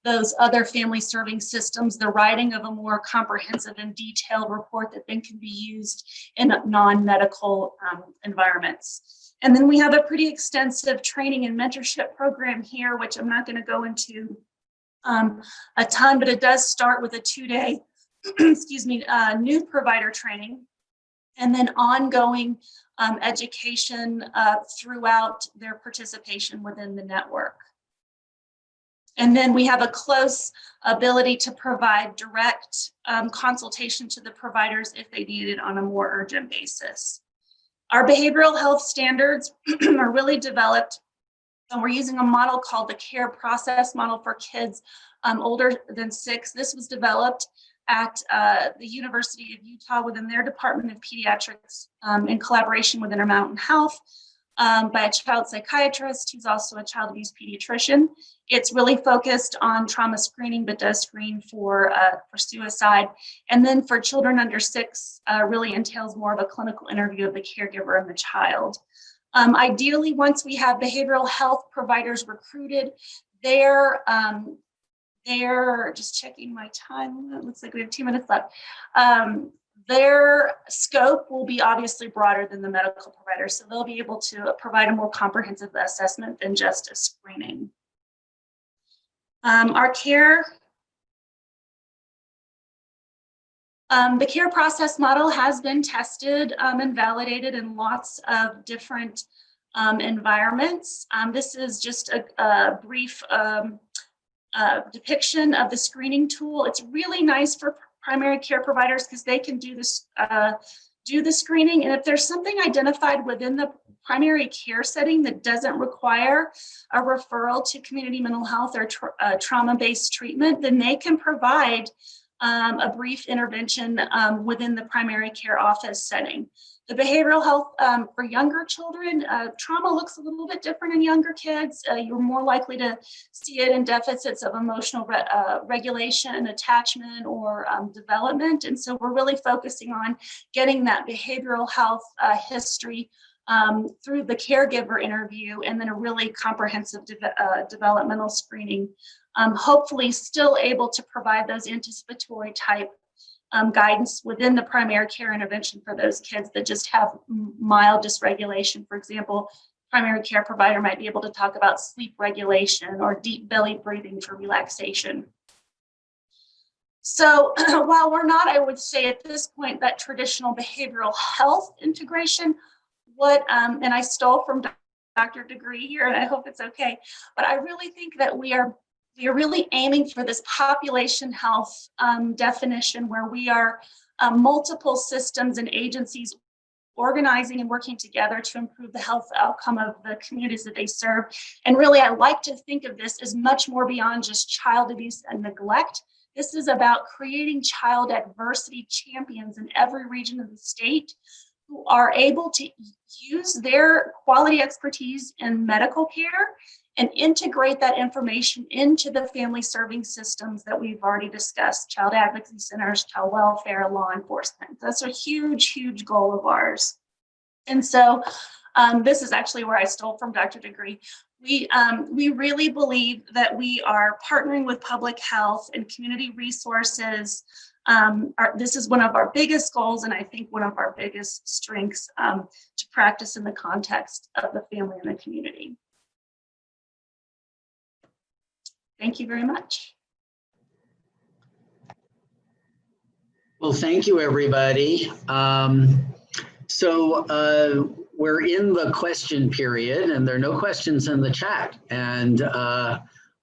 those other family serving systems, the writing of a more comprehensive and detailed report that then can be used in non-medical environments. And then we have a pretty extensive training and mentorship program here, which I'm not going to go into a ton, but it does start with a 2-day new provider training, and then ongoing education throughout their participation within the network. And then we have a close ability to provide direct consultation to the providers if they need it on a more urgent basis. Our behavioral health standards are really developed, and we're using a model called the CARE process model for kids older than 6. This was developed at the University of Utah within their Department of Pediatrics in collaboration with Intermountain Health by a child psychiatrist who's also a child abuse pediatrician. It's really focused on trauma screening, but does screen for suicide. And then for children under 6, really entails more of a clinical interview of the caregiver and the child. Ideally, once we have behavioral health providers recruited, they're just checking my time. It looks like we have 2 minutes left. Their scope will be obviously broader than the medical provider, so they'll be able to provide a more comprehensive assessment than just a screening. Our CARE, the CARE process model has been tested and validated in lots of different environments. This is just a brief depiction of the screening tool. It's really nice for primary care providers because they can do this, do the screening. And if there's something identified within the primary care setting that doesn't require a referral to community mental health or trauma-based treatment, then they can provide a brief intervention within the primary care office setting. The behavioral health for younger children, trauma looks a little bit different in younger kids. You're more likely to see it in deficits of emotional regulation, attachment, or development. And so we're really focusing on getting that behavioral health history through the caregiver interview and then a really comprehensive developmental screening. Hopefully still able to provide those anticipatory type guidance within the primary care intervention for those kids that just have mild dysregulation. For example, primary care provider might be able to talk about sleep regulation or deep belly breathing for relaxation. So while we're not, I would say at this point, that traditional behavioral health integration, and I stole from Dr. Degree here, and I hope it's okay. But I really think that we are really aiming for this population health definition where we are multiple systems and agencies organizing and working together to improve the health outcome of the communities that they serve. And really, I like to think of this as much more beyond just child abuse and neglect. This is about creating child adversity champions in every region of the state who are able to use their quality expertise in medical care and integrate that information into the family serving systems that we've already discussed: child advocacy centers, child welfare, law enforcement. That's a huge, huge goal of ours. And so this is actually where I stole from Dr. Degree. We really believe that we are partnering with public health and community resources. This is one of our biggest goals, and I think one of our biggest strengths to practice in the context of the family and the community. Thank you very much. Well, thank you, everybody. We're in the question period, and there are no questions in the chat. And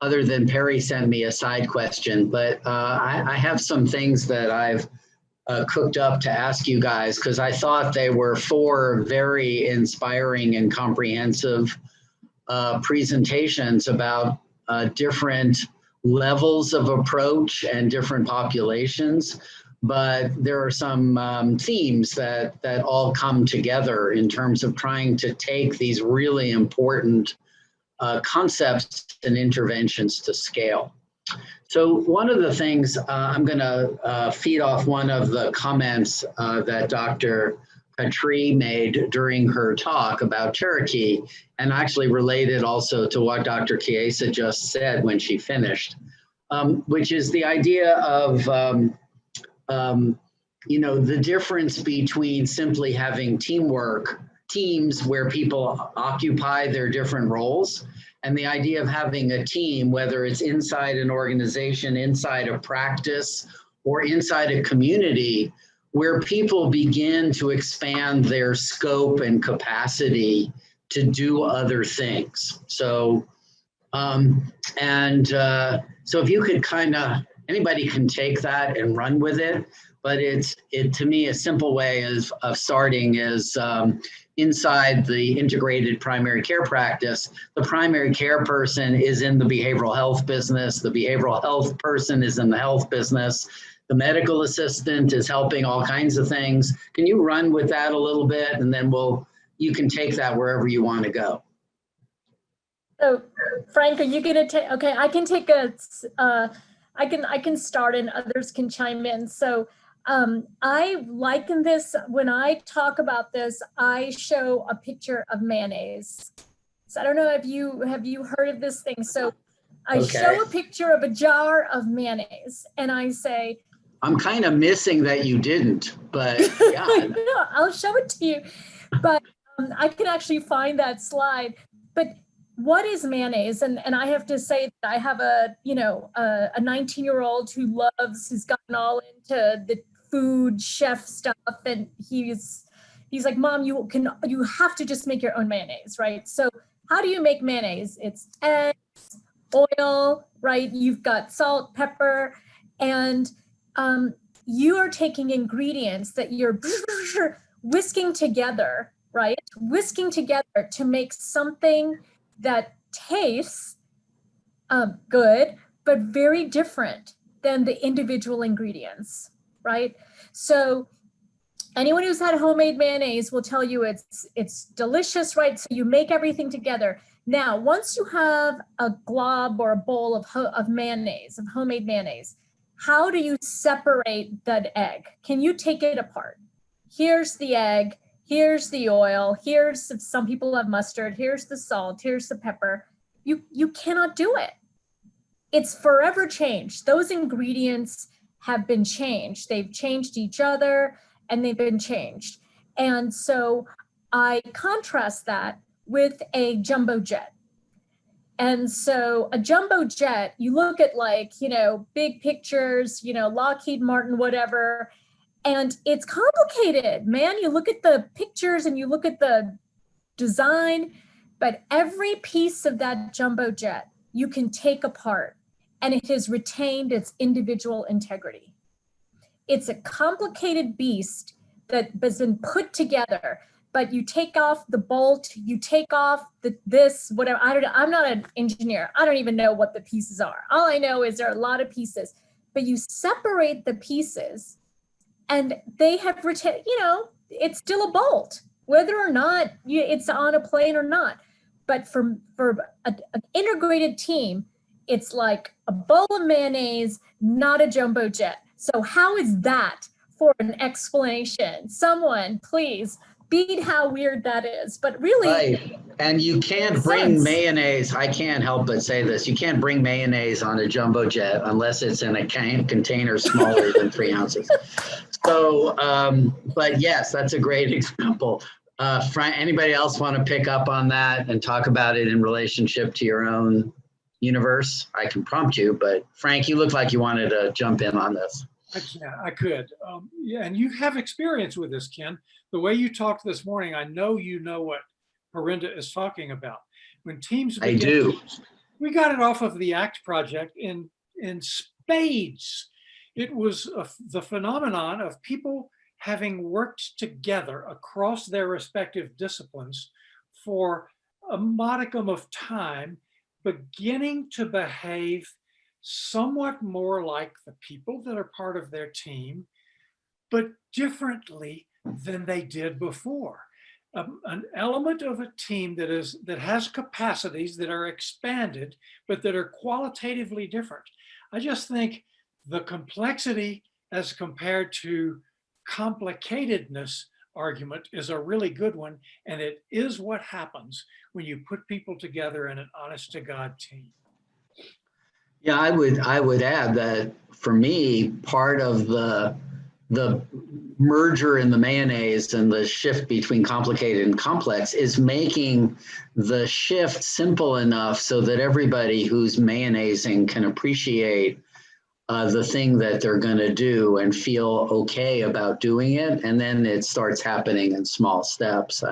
other than Perry sent me a side question, but I have some things that I've cooked up to ask you guys, because I thought they were 4 very inspiring and comprehensive presentations about different levels of approach and different populations. But there are some themes that all come together in terms of trying to take these really important concepts and interventions to scale. So one of the things, I'm going to feed off one of the comments that Dr. Patry made during her talk about Cherokee, and actually related also to what Dr. Chiesa just said when she finished, which is the idea of the difference between simply having teams where people occupy their different roles, and the idea of having a team, whether it's inside an organization, inside a practice, or inside a community, where people begin to expand their scope and capacity to do other things. So, so if you could anybody can take that and run with it, but to me, a simple way of starting is inside the integrated primary care practice. The primary care person is in the behavioral health business. The behavioral health person is in the health business. The medical assistant is helping all kinds of things. Can you run with that a little bit, and then you can take that wherever you want to go. So, Frank, are you going to take? Okay, I can take I can start, and others can chime in. So, I liken this, when I talk about this, I show a picture of mayonnaise. So I don't know if have you heard of this thing. So I show a picture of a jar of mayonnaise, and I say, I'm kind of missing that you didn't, but yeah. No, I'll show it to you. But I can actually find that slide. But what is mayonnaise? And I have to say that I have a 19-year-old who's gotten all into the food chef stuff, and he's like, Mom, you have to just make your own mayonnaise, right? So how do you make mayonnaise? It's eggs, oil, right? You've got salt, pepper, and you are taking ingredients that you're whisking together, right? Whisking together to make something that tastes good, but very different than the individual ingredients, right? So anyone who's had homemade mayonnaise will tell you it's delicious, right? So you make everything together. Now, once you have a glob or a bowl of mayonnaise, of homemade mayonnaise, how do you separate that egg? Can you take it apart? Here's the egg, here's the oil, some people have mustard, here's the salt, here's the pepper. You cannot do it. It's forever changed. Those ingredients have been changed. They've changed each other, and they've been changed. And so I contrast that with a jumbo jet. And so a jumbo jet, you look at big pictures, Lockheed Martin, whatever, and it's complicated, man. You look at the pictures and you look at the design, but every piece of that jumbo jet you can take apart and it has retained its individual integrity. It's a complicated beast that has been put together, but you take off the bolt, you take off this, whatever. I'm not an engineer. I don't even know what the pieces are. All I know is there are a lot of pieces, but you separate the pieces and they have retained, it's still a bolt, whether or not it's on a plane or not. But for an integrated team, it's like a bowl of mayonnaise, not a jumbo jet. So how is that for an explanation? Someone, please beat how weird that is. But really, Right. And you can't bring mayonnaise. I can't help but say this. You can't bring mayonnaise on a jumbo jet unless it's in a container smaller than 3 ounces. So, but yes, that's a great example. Frank, anybody else want to pick up on that and talk about it in relationship to your own universe? I can prompt you, but Frank, you look like you wanted to jump in on this. I could. Yeah, and you have experience with this, Ken. The way you talked this morning, I know you know what Perinda is talking about. When teams I do. We got it off of the ACT project in spades. It was the phenomenon of people having worked together across their respective disciplines for a modicum of time, beginning to behave somewhat more like the people that are part of their team, but differently than they did before. An element of a team that has capacities that are expanded, but that are qualitatively different. I just think the complexity as compared to complicatedness argument is a really good one, and it is what happens when you put people together in an honest to God team. Yeah, I would add that for me, part of the merger in the mayonnaise and the shift between complicated and complex is making the shift simple enough so that everybody who's mayonnaising can appreciate the thing that they're going to do and feel okay about doing it. And then it starts happening in small steps.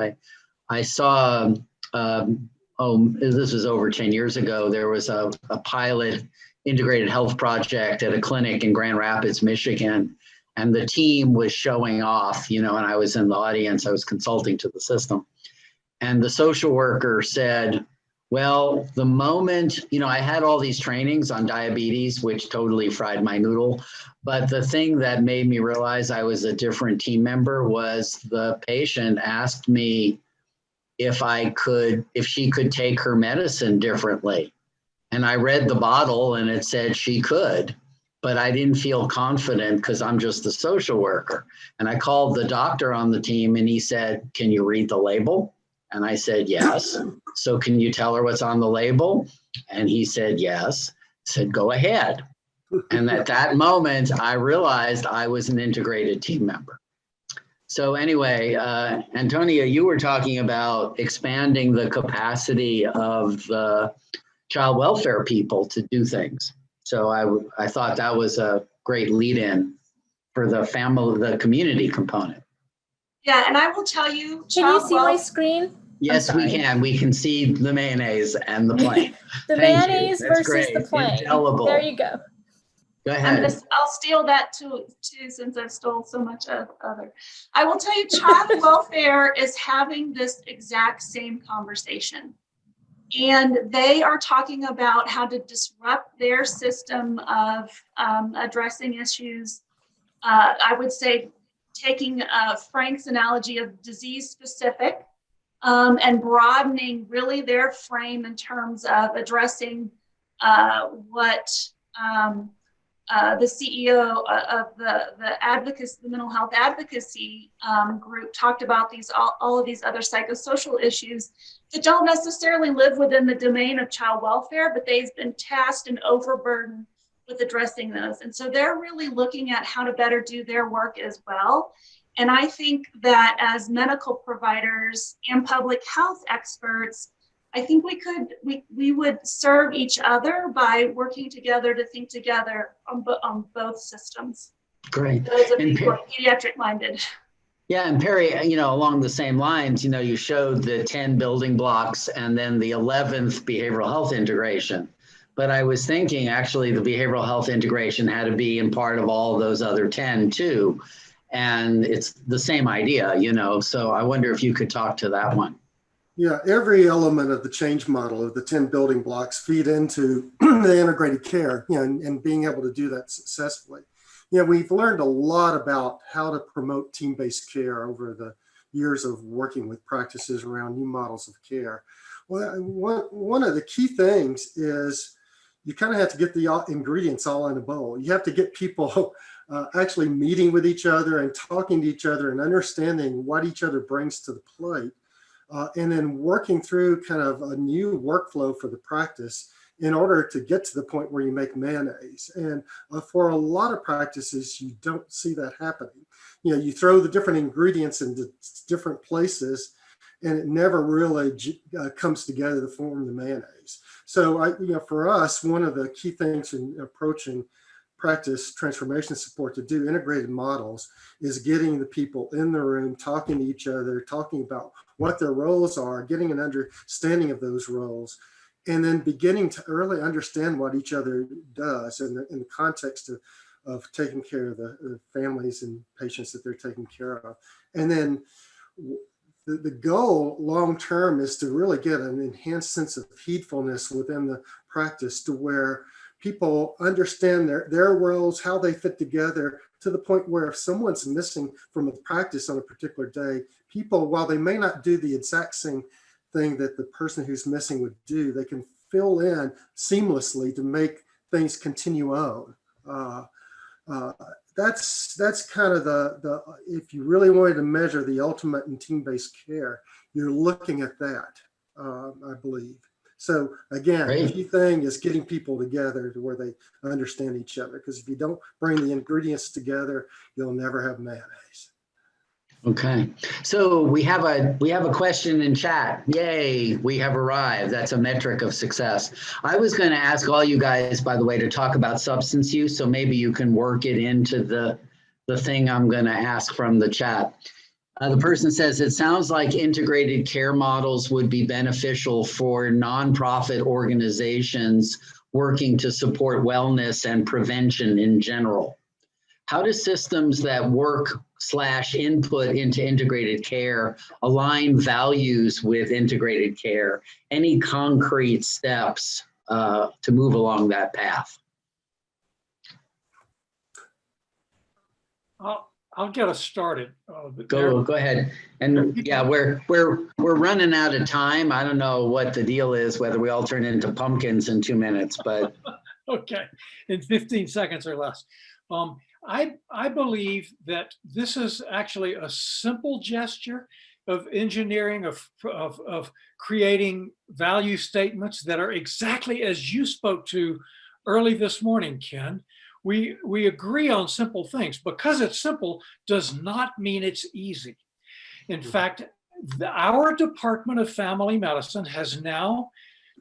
I saw, this was over 10 years ago, there was a pilot integrated health project at a clinic in Grand Rapids, Michigan. And the team was showing off, and I was in the audience, I was consulting to the system. And the social worker said, well, the moment, I had all these trainings on diabetes, which totally fried my noodle. But the thing that made me realize I was a different team member was the patient asked me if she could take her medicine differently. And I read the bottle and it said she could, but I didn't feel confident because I'm just a social worker. And I called the doctor on the team and he said, can you read the label? And I said, yes. So can you tell her what's on the label? And he said, yes. I said, go ahead. And at that moment, I realized I was an integrated team member. So anyway, Antonia, you were talking about expanding the capacity of the child welfare people to do things. So I thought that was a great lead-in for the community component. Yeah, and I will tell you, can you see my screen? Yes, we can. We can see the mayonnaise and the plane. The mayonnaise versus great. the plane. Indelible. There you go. Go ahead. I'll steal that too, since I've stole so much of other. I will tell you, child welfare is having this exact same conversation. And they are talking about how to disrupt their system of addressing issues. I would say taking Frank's analogy of disease specific and broadening really their frame in terms of addressing what the CEO of the mental health advocacy group talked about, all of these other psychosocial issues that don't necessarily live within the domain of child welfare, but they've been tasked and overburdened with addressing those. And so they're really looking at how to better do their work as well. And I think that as medical providers and public health experts, I think we would serve each other by working together to think together on both systems. Great. Those are pediatric minded. Yeah, and Perry, along the same lines, you showed the 10 building blocks and then the 11th behavioral health integration. But I was thinking actually the behavioral health integration had to be in part of all those other 10 too. And it's the same idea, so I wonder if you could talk to that one. Yeah, every element of the change model of the 10 building blocks feed into the integrated care, and being able to do that successfully. We've learned a lot about how to promote team-based care over the years of working with practices around new models of care. Well, one of the key things is you kind of have to get the ingredients all in a bowl. You have to get people actually meeting with each other and talking to each other and understanding what each other brings to the plate. And then working through kind of a new workflow for the practice in order to get to the point where you make mayonnaise. And for a lot of practices, you don't see that happening. You throw the different ingredients into different places and it never really comes together to form the mayonnaise. So for us, one of the key things in approaching practice transformation support to do integrated models is getting the people in the room, talking to each other, talking about what their roles are, getting an understanding of those roles, and then beginning to really understand what each other does in the context of taking care of the families and patients that they're taking care of. And then the goal long-term is to really get an enhanced sense of heedfulness within the practice to where people understand their roles, how they fit together, to the point where if someone's missing from a practice on a particular day, people, while they may not do the exact same thing that the person who's missing would do, they can fill in seamlessly to make things continue on. That's kind of the if you really wanted to measure the ultimate in team-based care, you're looking at that, I believe. So again, Great. the key thing is getting people together to where they understand each other, because if you don't bring the ingredients together, you'll never have mayonnaise. Okay, so we have a question in chat. Yay, we have arrived. That's a metric of success. I was going to ask all you guys, by the way, to talk about substance use, so maybe you can work it into the thing I'm going to ask from the chat. The person says, it sounds like integrated care models would be beneficial for nonprofit organizations working to support wellness and prevention in general. How do systems that work/input into integrated care align values with integrated care? Any concrete steps to move along that path? I'll get us started. Go ahead. And yeah, we're running out of time. I don't know what the deal is, whether we all turn into pumpkins in 2 minutes, but okay, in 15 seconds or less. I believe that this is actually a simple gesture of engineering, of creating value statements that are exactly as you spoke to early this morning, Ken. We agree on simple things. Because it's simple does not mean it's easy. In fact, our Department of Family Medicine has now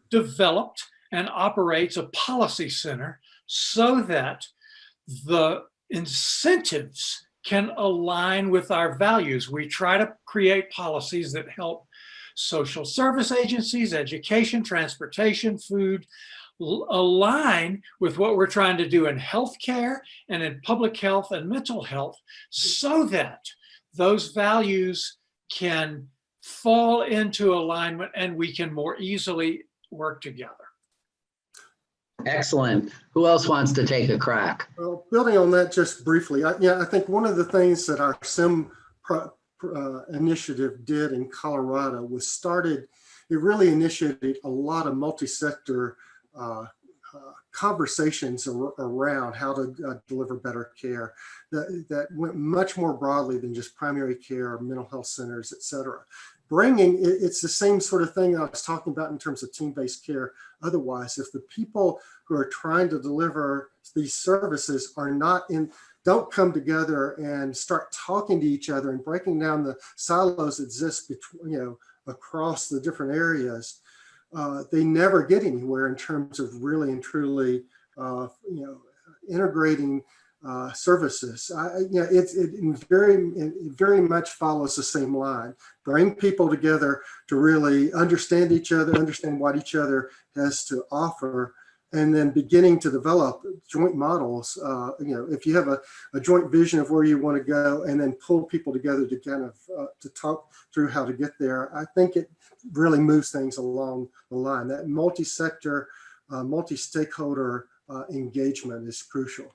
developed and operates a policy center so that the incentives can align with our values. We try to create policies that help social service agencies, education, transportation, food, align with what we're trying to do in healthcare and in public health and mental health, so that those values can fall into alignment and we can more easily work together. excellent. Who else wants to take a crack? Well, building on that just briefly, I think one of the things that our SIM initiative did in Colorado was it really initiated a lot of multi-sector conversations around how to deliver better care that went much more broadly than just primary care, mental health centers, et cetera. It's the same sort of thing I was talking about in terms of team-based care. Otherwise, if the people who are trying to deliver these services don't come together and start talking to each other and breaking down the silos that exist between, across the different areas, they never get anywhere in terms of really and truly, integrating services. It very much follows the same line. Bring people together to really understand each other, understand what each other has to offer, and then beginning to develop joint models. If you have a joint vision of where you want to go, and then pull people together to kind of to talk through how to get there, I think it really moves things along the line. That multi-sector, multi-stakeholder engagement is crucial.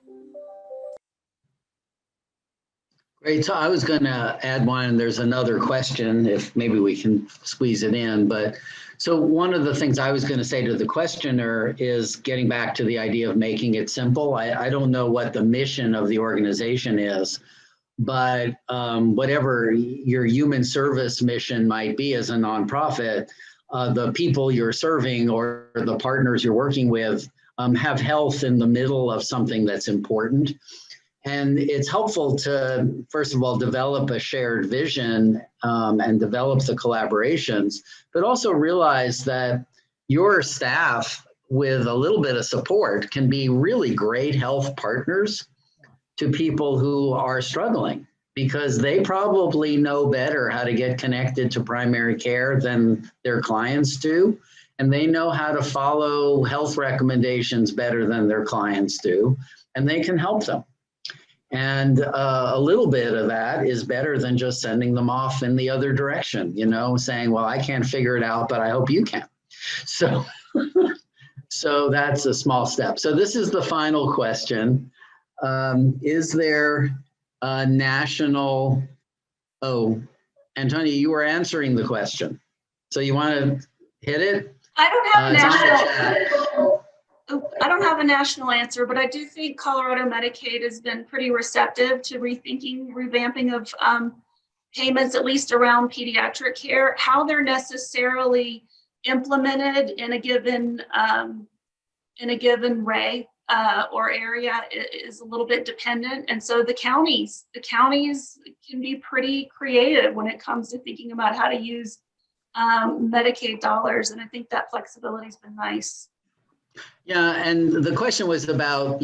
Great. So I was going to add one. There's another question, if maybe we can squeeze it in. But so one of the things I was going to say to the questioner is getting back to the idea of making it simple. I don't know what the mission of the organization is, but whatever your human service mission might be as a nonprofit, the people you're serving or the partners you're working with have health in the middle of something that's important. And it's helpful to, first of all, develop a shared vision and develop the collaborations, but also realize that your staff with a little bit of support can be really great health partners to people who are struggling, because they probably know better how to get connected to primary care than their clients do. And they know how to follow health recommendations better than their clients do, and they can help them. And a little bit of that is better than just sending them off in the other direction, saying, well, I can't figure it out, but I hope you can. So, so that's a small step. So this is the final question. Is there a national, Antonia, you were answering the question. So you want to hit it? I don't have a It's on the national. chat. I don't have a national answer, but I do think Colorado Medicaid has been pretty receptive to rethinking, revamping of payments, at least around pediatric care. How they're necessarily implemented in a given RAY or area is a little bit dependent. And so the counties can be pretty creative when it comes to thinking about how to use Medicaid dollars. And I think that flexibility has been nice. Yeah, and the question was about,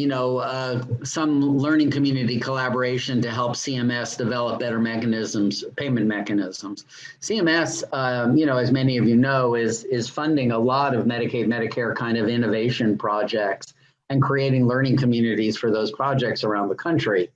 some learning community collaboration to help CMS develop better mechanisms, payment mechanisms. CMS, as many of you know, is funding a lot of Medicaid, Medicare kind of innovation projects and creating learning communities for those projects around the country.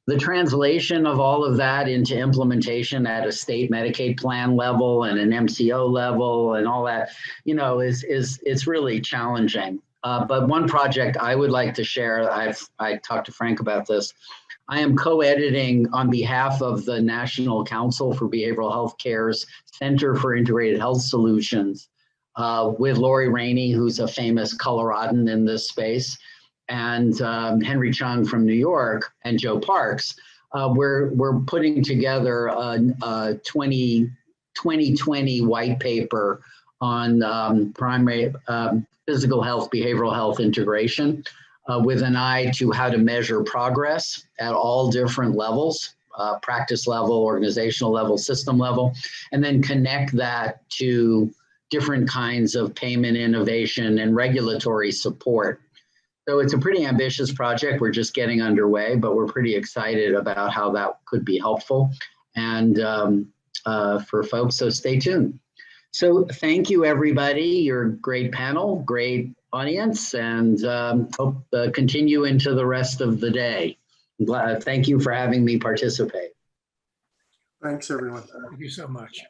The translation of all of that into implementation at a state Medicaid plan level and an MCO level and all that, it's really challenging. But one project I would like to share, I talked to Frank about this. I am co-editing on behalf of the National Council for Behavioral Health Care's Center for Integrated Health Solutions with Lori Rainey, who's a famous Coloradan in this space, and Henry Chung from New York, and Joe Parks. We're putting together a 2020 white paper on primary physical health, behavioral health integration with an eye to how to measure progress at all different levels, practice level, organizational level, system level, and then connect that to different kinds of payment innovation and regulatory support. So it's a pretty ambitious project. We're just getting underway, but we're pretty excited about how that could be helpful and for folks, so stay tuned. So thank you, everybody. You're a great panel, great audience, and hope continue into the rest of the day. Thank you for having me participate. Thanks, everyone. Thank you so much.